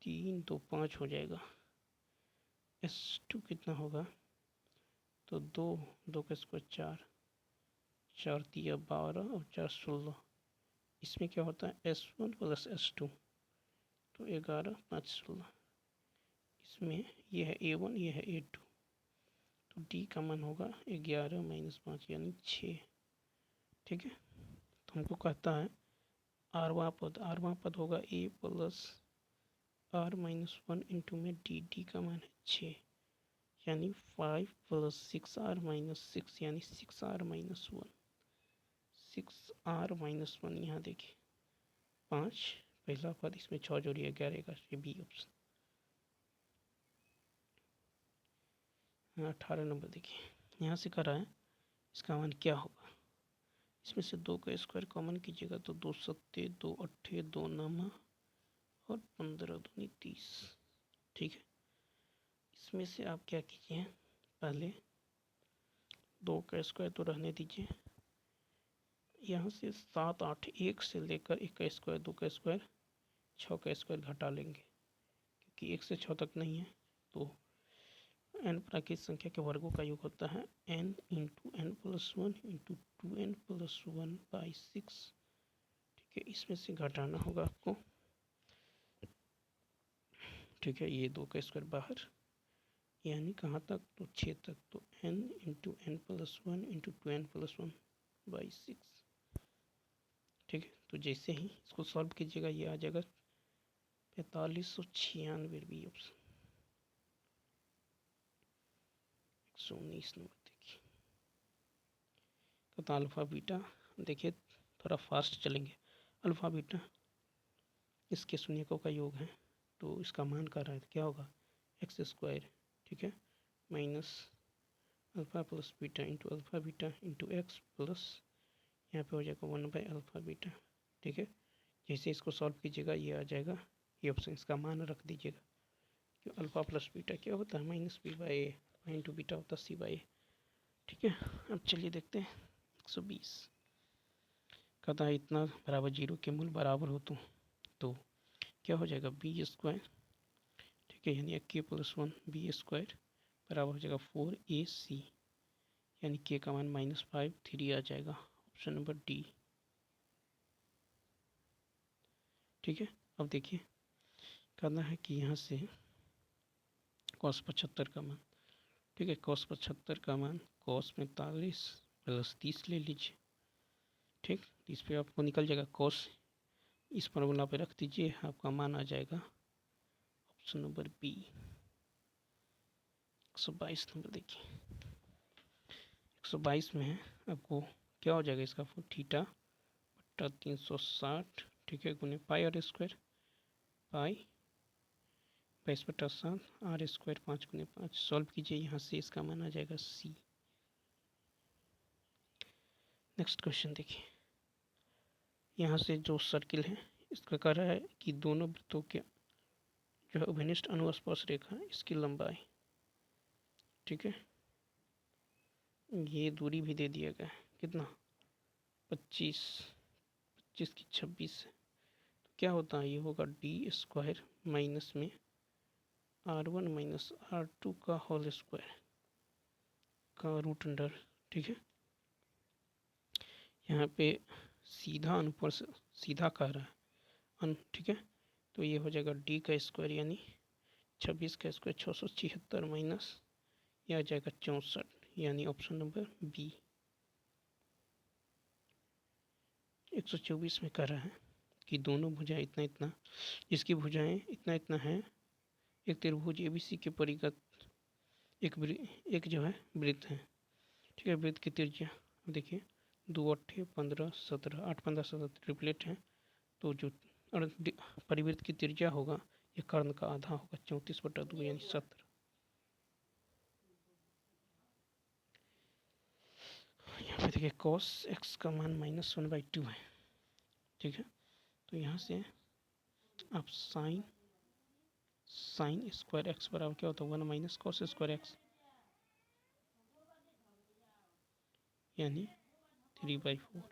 3 2 5 हो जाएगा। S2 कितना होगा तो 2 का स्क्वायर 4, 4 3 12 और 4 16। इसमें क्या होता है S1 प्लस S2, तो 11 5 16। इसमें ये है A1, ये है A2, तो D का मान होगा 11 माइनस 5 यानी 6। ठीक है, तो हमको कहता है आरवां पद होगा A plus R minus 1 into में D का मान है 6, यानी 5 प्लस 6R माइनस 6 यानी 6R माइनस 1। 6R माइनस 1 यहाँ देखिए 5 पहला पद, इसमें 6 जोड़िए 11 का, ये बी ऑप्शन। 18 नंबर देखिए, यहाँ से कर रहा है इसका मान क्या होगा। इसमें से 2 का स्क्वायर कॉमन कीजिएगा तो 2 सत्ते 2 अट्ठे 2 नामा और 15 दूनी 30। ठीक है, इसमें से आप क्या कीजिए पहले 2 का स्क्वायर तो रहने दीजिए, यहाँ से 7 8 1 से लेकर 1 का स्क्वायर 2 का स्क्वायर 6 का स्क्वायर घटा लेंगे, क्योंकि 1 से 6 तक नहीं है। तो n प्राकृत संख्या के वर्गों का योग होता है n into n plus 1 into 2n plus 1/6। ठीक है, इसमें से घटाना होगा आपको। ठीक है, ये 2 का स्क्वायर बाहर, यानी कहाँ तक तो 6 तक, तो n into n plus 1 into 2n plus 1/6। ठीक है, तो जैसे ही इसको सॉल्व कीजिएगा ये आ जाएगा 4596 बी ऑप्शन। 119 नंबर देखिए, तो अल्फ़ा बीटा देखिए थोड़ा फास्ट चलेंगे। अल्फ़ा बीटा इसके शून्यकों का योग है, तो इसका मान कर रहा है तो क्या होगा x²। ठीक है, minus alpha plus beta into alpha beta into x plus यहाँ पे हो जाएगा 1/अल्फ़ा बीटा। ठीक है, जैसे इसको सॉल्व कीजिएगा ये आ जाएगा, ये ऑप्शन इसका मान रख दीजिएगा कि अल्फ़ा प्लस बीटा क्या होता है -b/a, इंटू बीटा होता है c/a। ठीक है, अब चलिए देखते हैं 120 कहता है इतना बराबर 0 के मूल बराबर हो तो क्या हो जाएगा b²। ठीक है, यानी k प्लस 1 b² बराबर हो जाएगा 4ac, यानी k का मान -5 3 आ जाएगा, ऑप्शन नंबर डी। ठीक है, अब देखिए कहना है कि यहाँ से cos 75 का मान। ठीक है, cos 75 का मान cos 45 प्लस 30 ले लीजिए। ठीक, इस पे आपको निकल जाएगा cos, इस फॉर्मूला पे रख दीजिए, आपका मान आ जाएगा ऑप्शन नंबर बी। 122 नंबर देखिए, 122 में है आपको क्या हो जाएगा इसका थीटा बट्टा 360। ठीक है, गुने पाई आर स्क्वायर, पाई 22/7 r² 5 गुने 5। सॉल्व कीजिए, यहाँ से इसका मान आ जाएगा सी। नेक्स्ट क्वेश्चन देखिए, यहाँ से जो सर्किल है इसका कह रहा है कि दोनों वृत्तों के जो है अभिनिष्ट अनुस्पर्श रेखा है इसकी लंबाई। ठीक है, ये दूरी भी दे दिया गया है कितना 25, 25 की 26 है, तो क्या होता है, ये होगा d² माइनस में r1 माइनस r2 का होल स्क्वायर का रूट अंडर। ठीक है, यहाँ पे सीधा अनुपर से सीधा कह रहा है ठीक है, तो ये हो जाएगा d का स्क्वायर यानी 26 का स्क्वायर 676 माइनस यह आ जाएगा 64, यानी ऑप्शन नंबर बी। 124 में कह रहा है कि दोनों भुजाएं इतना इतना, जिसकी भुजाएं इतना इतना है, एक त्रिभुज ABC के परिगत एक जो है वृत्त है। ठीक है, वृत्त की त्रिज्या देखिए 2 8 15 17 8 15 17 ट्रिपलेट है, तो जो परिवृत्त की त्रिज्या होगा ये कर्ण का आधा होगा 34/2 यानी 17। यहाँ पे देखिए cos x का मान -1/2 है। ठीक है, तो यहाँ से आप साइन स्क्वायर x बराबर क्या होता है 1 माइनस cos स्क्वायर x यानी 3/4।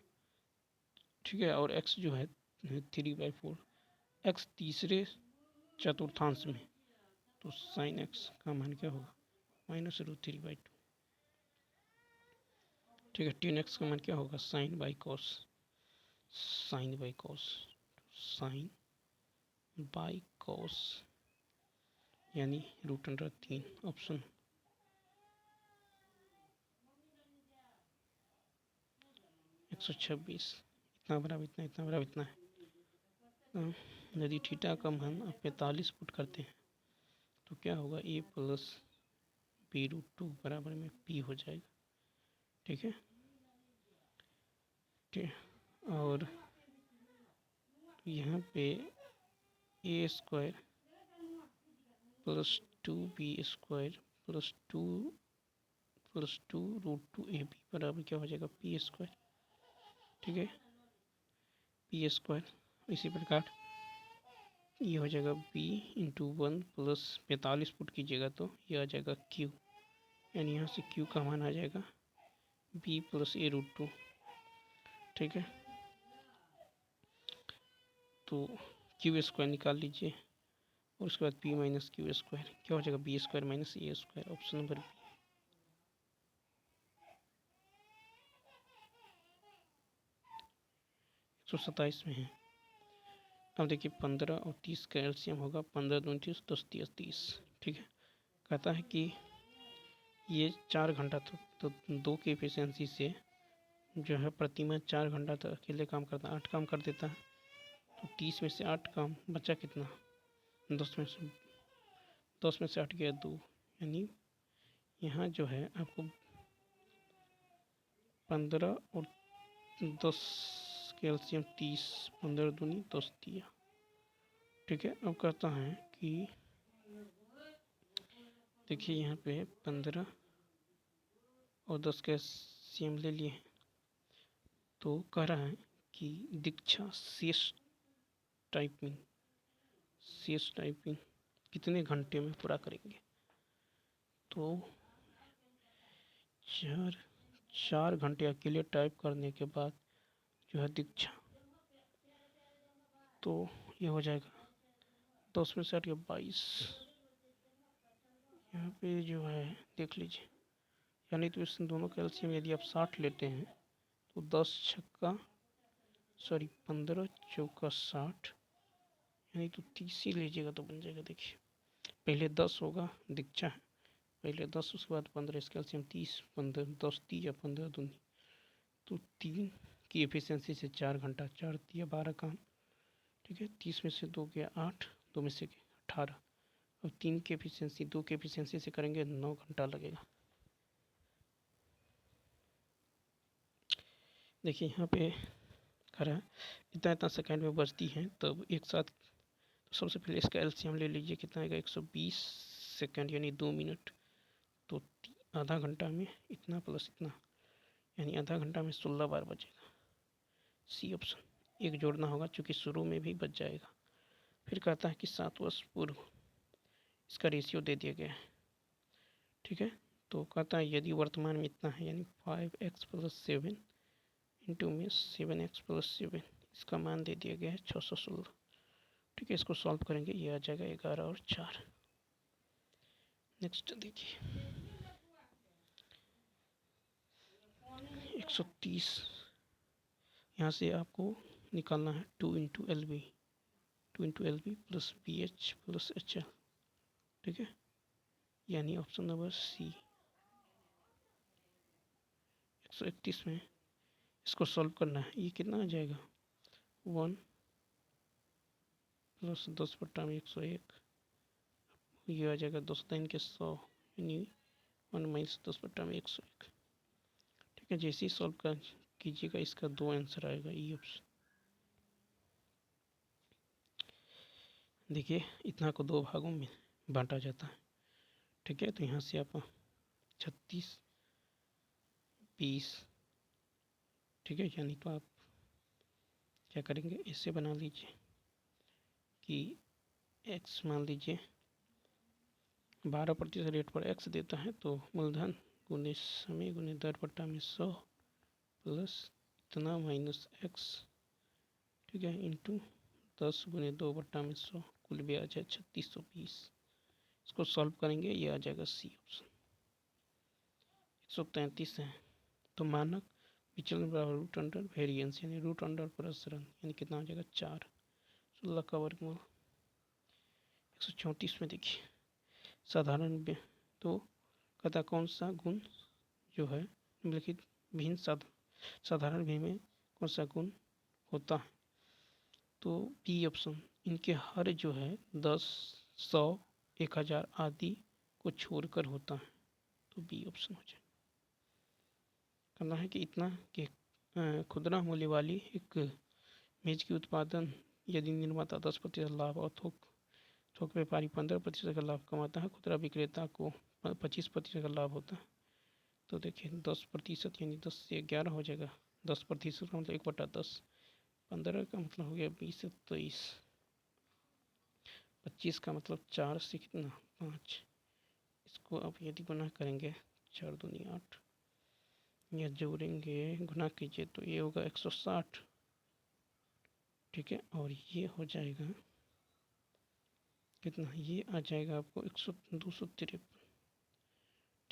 ठीक है, और x जो है 3/4, x तीसरे चतुर्थांश में, तो साइन x का मान क्या होगा -√3/2। ठीक है, tan x का मान क्या होगा साइन बाई कॉस यानी √3। ऑप्शन 126 इतना बराबर इतना, इतना बराबर इतना है। यदि थीटा का मान आप 45 पुट करते हैं तो क्या होगा a प्लस b√2 बराबर में p हो जाएगा। ठीक है, ठीक है, और यहाँ पे a² plus 2b² plus 2√2ab बराबर क्या हो जाएगा p²। ठीक है, p²। इसी प्रकार ये हो जाएगा b इंटू 1 प्लस 45 पुट कीजिएगा तो ये आ जाएगा q, यानी यहाँ से q का मान आ जाएगा b प्लस a√2। ठीक है, तो q² निकाल लीजिए और उसके बाद p माइनस q² क्या हो जाएगा b² minus a²। Option number B. 127 में है। अब देखिए 15 और 30 का एलसीएम होगा 15 दूनी 30 10 30 30। ठीक है, कहता है कि ये 4 घंटा तक तो 2 की एफिशिएंसी से जो है प्रतिमा 4 घंटा तक अकेले काम करता है, 8 काम कर देता है, तो 30 में से 8 काम बचा कितना 10 में से 8 गया 2, यानी यहाँ जो है आपको 15 और 10 के एलसीएम 30, 15 दूनी 10 दिया। ठीक है, अब कहता है कि देखिए यहाँ पे 15 और 10 के एलसीएम ले लिए हैं, तो कह रहा है कि दीक्षा शेष टाइपिंग कितने घंटे में पूरा करेंगे, तो 4 घंटे अकेले टाइप करने के बाद जो है दीक्षा, तो ये हो जाएगा 10 में से 8 22। यहाँ पे जो है देख लीजिए, यानी तो इस दोनों कैल्शियम यदि आप 60 लेते हैं तो 15 चौका 60, यानी तो 30 ही लीजिएगा तो बन जाएगा। देखिए पहले 10 होगा दीक्षा है, पहले 10 उसके बाद 15, इसका कैल्शियम 30, 15 10 दिया 15 दूनी, तो 3 की एफिशिएंसी से 4 घंटा 4 दिया 12 काम। ठीक है, 30 में से 2 गया 8, 2 में से 18, अब 3 की एफिशिएंसी 2 की एफिशिएंसी से करेंगे 9 घंटा लगेगा। देखिए यहाँ पे करा इतना इतना सेकेंड में बजती है, तब एक साथ तो सबसे पहले इसका एलसीएम ले लीजिए, कितना आएगा 120 सेकेंड यानी 2 मिनट, तो आधा घंटा में इतना प्लस इतना, यानी आधा घंटा में 16 बार बजेगा। सी ऑप्शन, एक जोड़ना होगा चूँकि शुरू में भी बच जाएगा। फिर कहता है कि 7 वर्ष पूर्व इसका रेशियो दे दिया गया है। ठीक है, तो कहता है यदि वर्तमान में इतना है यानी 5x + 7 इंटू में 7x प्लस 7, इसका मान दे दिया गया है 616। ठीक है, इसको सॉल्व करेंगे, ये आ जाएगा 11 और 4। नेक्स्ट देखिए 130, यहाँ से आपको निकालना है 2 into l b plus b h plus h l. ठीक है, यानी ऑप्शन नंबर सी। 131 में इसको सॉल्व करना है, ये कितना आ जाएगा 1 प्लस 10/101, ये आ जाएगा 10 के 100, यानी 1 माइनस 10/101। ठीक है, जैसे ही सॉल्व कर कीजिएगा इसका 2 आंसर आएगा, ई ऑप्शन। देखिए इतना को 2 भागों में बांटा जाता है। ठीक है, तो यहाँ से आप 36 20, ठीक है, यानी तो आप क्या करेंगे, ऐसे बना लीजिए कि x मान लीजिए 12% रेट पर x देता है, तो मूलधन गुने समय गुने दर बट्टा में 100 प्लस इतना माइनस x, ठीक है, इंटू 10 गुने 2/100, कुल ब्याज है 3620। इसको सॉल्व करेंगे, ये आ जाएगा सी ऑप्शन। 133 है, तो मानक विचलन बराबर रूट अंडर वेरिएंस, यानी रूट अंडर प्रसरण, यानी कितना आ जाएगा 4, 16 का वर्गमूल। 134 में देखिए साधारण तो कथा कौन सा गुण जो है निम्नलिखित भिन्न साधारण भी में कौन सा गुण होता है, तो बी ऑप्शन, इनके हर जो है 10 100 1000 आदि को छोड़कर होता है, तो बी ऑप्शन हो जाए। करना है कि इतना कि खुदरा मूल्य वाली एक मेज की उत्पादन यदि निर्माता 10% लाभ और थोक व्यापारी 15% का लाभ कमाता है, खुदरा विक्रेता को 25% का लाभ होता है। तो देखिए 10% यानी 10 से 11 हो जाएगा, 10% का मतलब 1/10, 15 का मतलब हो गया 20 से 23, 25 का मतलब 4 से कितना 5। इसको आप यदि गुना करेंगे 4 दूनी 8, या जोड़ेंगे गुना कीजिए तो ये होगा 160। ठीक है, और ये हो जाएगा कितना, ये आ जाएगा आपको 253।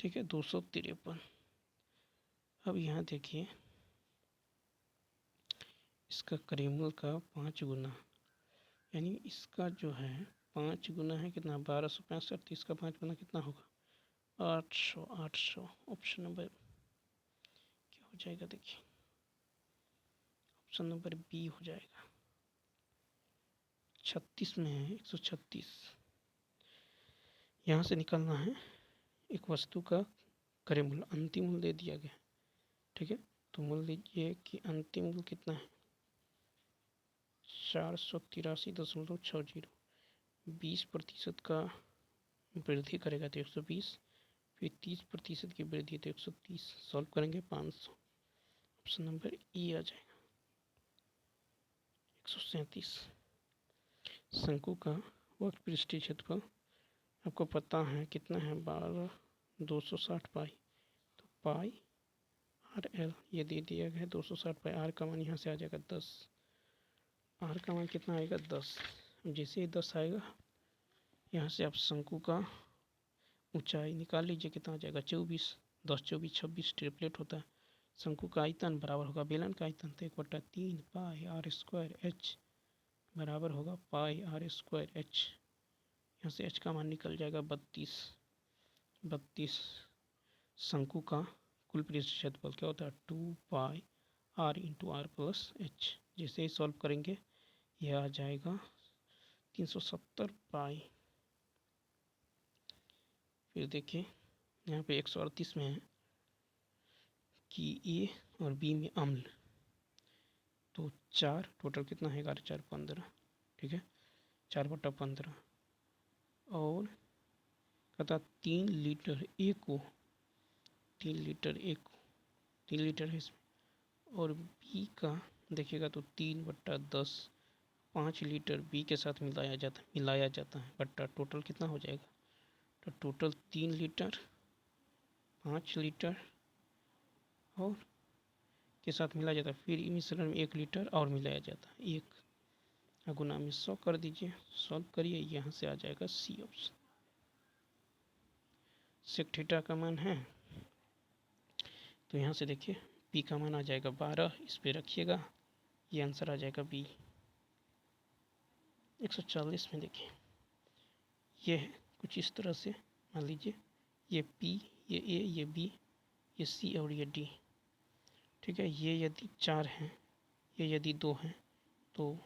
ठीक है, 253। अब यहाँ देखिए इसका करीमूल का 5 गुना, यानी इसका जो है 5 गुना है कितना 1265, इसका 5 गुना कितना होगा 800। 800 ऑप्शन नंबर क्या हो जाएगा, देखिए ऑप्शन नंबर बी हो जाएगा। 36 में है 136, यहाँ से निकलना है एक वस्तु का क्रय मूल्य, अंतिम मूल्य दे दिया गया। ठीक है, तो मूल लीजिए कि अंतिम मूल्य कितना है 483.60, 20% का वृद्धि करेगा तो 120, फिर 30% की वृद्धि तो 130, सॉल्व करेंगे 500, ऑप्शन नंबर ई आ जाएगा। 137, शंकु का वक्र पृष्ठीय क्षेत्रफल आपको पता है कितना है 12/260 पाई, तो पाई आर एल ये दे दिया गया है 260 पाई। आर का मान यहाँ से आ जाएगा 10, आर का मान कितना आएगा 10। जैसे ही 10 आएगा यहाँ से आप शंकु का ऊंचाई निकाल लीजिए, कितना आ जाएगा 24, 10 24 26 ट्रिपलेट होता है। शंकु का आयतन बराबर होगा बेलन का आयतन, तो 1/3 पाई आर स्क्वायर एच बराबर होगा पाई आर स्क्वायर एच। यहाँ से एच का मान निकल जाएगा 32। शंकु का कुल पृष्ठ क्षेत्रफल क्या होता है 2 pi r into r plus h. जैसे ही सॉल्व करेंगे यह आ जाएगा 370 पाई। फिर देखिए यहाँ पे 138 में है कि ए और बी में अम्ल, तो 4 टोटल कितना है 11 4 15। ठीक है, 4/15, और कहता 3 लीटर ए को 3 लीटर ए को 3 लीटर है इसमें, और बी का देखिएगा तो 3/10 5 लीटर बी के साथ मिलाया जाता है, बट्टा टोटल कितना हो जाएगा, तो टोटल 3 लीटर 5 लीटर और के साथ मिलाया जाता है, फिर मिश्रण में 1 लीटर और मिलाया जाता है। 1 गुना में 100 कर दीजिए, सॉल्व करिए, यहाँ से आ जाएगा सी ऑप्शन। सेक थीटा का मान है, तो यहाँ से देखिए पी का मान आ जाएगा 12, इस पे रखिएगा, ये आंसर आ जाएगा बी। 140 में देखिए ये है कुछ इस तरह से, मान लीजिए ये पी, ये ए, ये बी, ये सी और ये डी। ठीक है, ये यदि 4 हैं, ये यदि 2 हैं, तो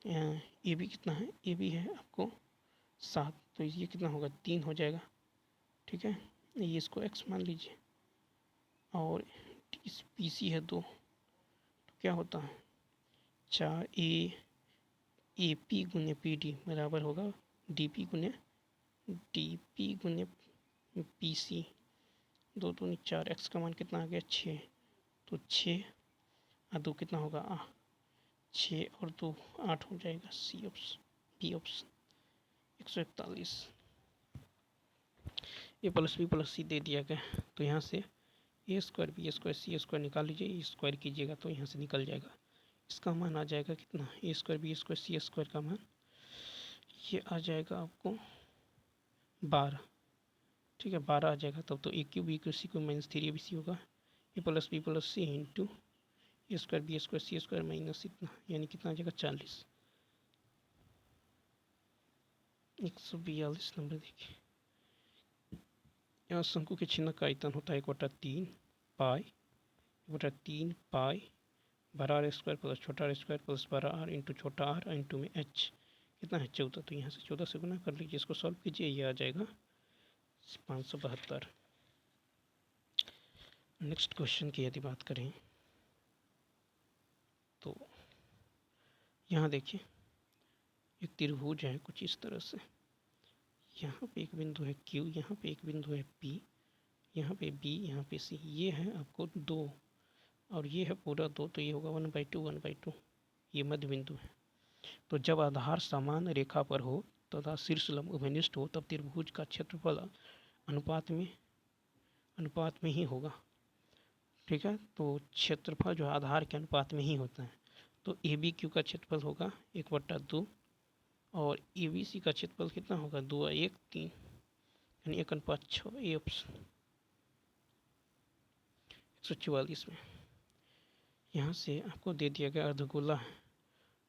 ए बी कितना है, ए बी है आपको 7, तो ये कितना होगा 3 हो जाएगा। ठीक है, ये इसको x मान लीजिए, और इस पी सी है 2, तो क्या होता है 4 ए पी गुने पी डी बराबर होगा डी पी गुने पी सी। 2 दूनी 4, एक्स का मान कितना आ गया 6, तो 6 और 2 कितना होगा 6 और 2 8 हो जाएगा, सी ऑप्शन, बी ऑप्शन। 141 ए प्लस बी प्लस सी दे दिया गया, तो यहाँ से ए square b square c square निकाल लीजिए, ए स्क्वायर कीजिएगा तो यहाँ से निकल जाएगा, इसका मान आ जाएगा कितना, ए square b square c square का मान ये आ जाएगा आपको 12। ठीक है, 12 आ जाएगा, तब तो ए क्यू बी क्यू सी को माइनस 3 ए बी सी होगा, a plus b plus c into a square b square c square minus इतना, यानी कितना आ जाएगा 40। 142 नंबर देखिए, यहाँ शंकु के छिन्नक का आयतन होता है 1/3 पाई, 1/3 पाई बड़ा आर स्क्वायर प्लस छोटा आर स्क्वायर प्लस बड़ा आर इंटू छोटा आर इंटू में एच कितना है 14, तो यहाँ से 14 से गुना कर लीजिए, इसको सॉल्व कीजिए, ये आ जाएगा 572। नेक्स्ट क्वेश्चन की यदि बात करें तो यहाँ देखिए एक त्रिभुज है कुछ इस तरह से, यहाँ पे एक बिंदु है Q, यहाँ पे एक बिंदु है P, यहाँ पे B, यहाँ पे C, ये है आपको 2 और ये है पूरा 2, तो ये होगा 1/2 1/2, ये मध्य बिंदु है। तो जब आधार समान रेखा पर हो तथा शीर्ष लंब उभयनिष्ठ हो, तब त्रिभुज का क्षेत्रफल अनुपात में ही होगा। ठीक है, तो क्षेत्रफल जो आधार के अनुपात में ही होता है, तो ए बी क्यू का क्षेत्रफल होगा 1/2 और ए बी सी का क्षेत्रफल कितना होगा 2 और 1 3, यानी 1/6, ए ऑप्शन। 144 में यहाँ से आपको दे दिया गया अर्धगोला है,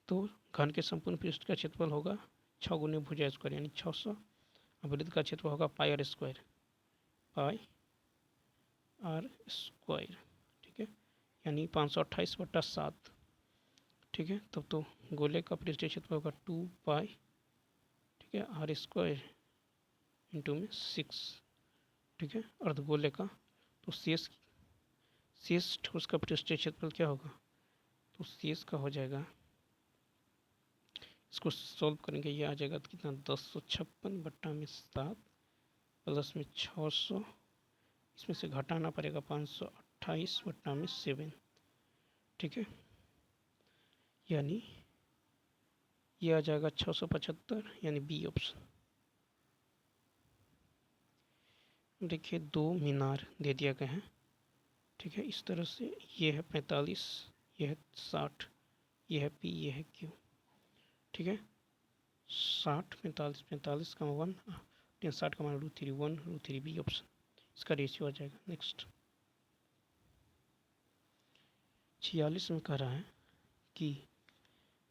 तो घन के संपूर्ण पृष्ठ का क्षेत्रफल होगा 6 गुने भुजा स्क्वायर यानी 600, वृत्त का क्षेत्रफल होगा pi r square, pi r square. ठीक है, यानी 528/7। ठीक है, तब तो गोले का पृष्ठीय क्षेत्रफल होगा 2 पाई, ठीक है, आर स्क्वायर इंटू में 6। ठीक है, अर्धगोले का, तो शेष ठोस का पृष्ठीय क्षेत्रफल क्या होगा, तो शेष का हो जाएगा, इसको सॉल्व करेंगे, ये आ जाएगा तो कितना 1056/7 प्लस में 600, इसमें से घटाना पड़ेगा 528/7। ठीक है, यानी ये आ जाएगा 675, यानी बी ऑप्शन। देखिए 2 मीनार दे दिया गया है। ठीक है, इस तरह से ये है 45, ये है 60, ये है पी, ये है क्यू। ठीक है, 60 45 45 का 1 60 का मान √3 बी ऑप्शन, इसका रेशियो आ जाएगा। नेक्स्ट 46 में कह रहा है कि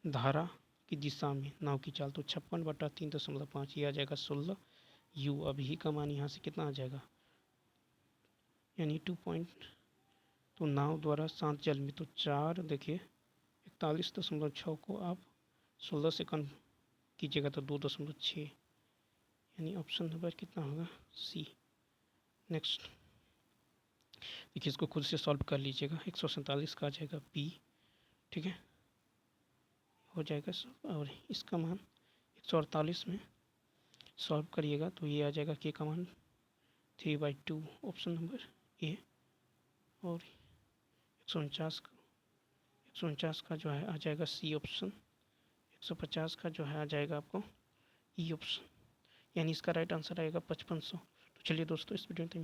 धारा की दिशा में नाव की चाल, तो 56/3.5, ये आ जाएगा 16 यू। अब ही का मान यहाँ से कितना आ जाएगा, यानी 2 पॉइंट, तो नाव द्वारा शांत जल में, तो 4 देखिए 41.6 को आप 16 से कम कीजिएगा तो 2.6, यानी ऑप्शन नंबर कितना होगा सी। नेक्स्ट देखिए इसको खुद से सॉल्व कर लीजिएगा, 147 का आ जाएगा बी। ठीक है, हो जाएगा सब, और इसका मान 148 में सॉल्व करिएगा तो ये आ जाएगा के का मान 3/2, ऑप्शन नंबर ए। और 149 का जो है आ जाएगा सी ऑप्शन। 150 का जो है आ जाएगा आपको ई ऑप्शन, यानी इसका राइट आंसर आएगा 5500। तो चलिए दोस्तों, इस वीडियो में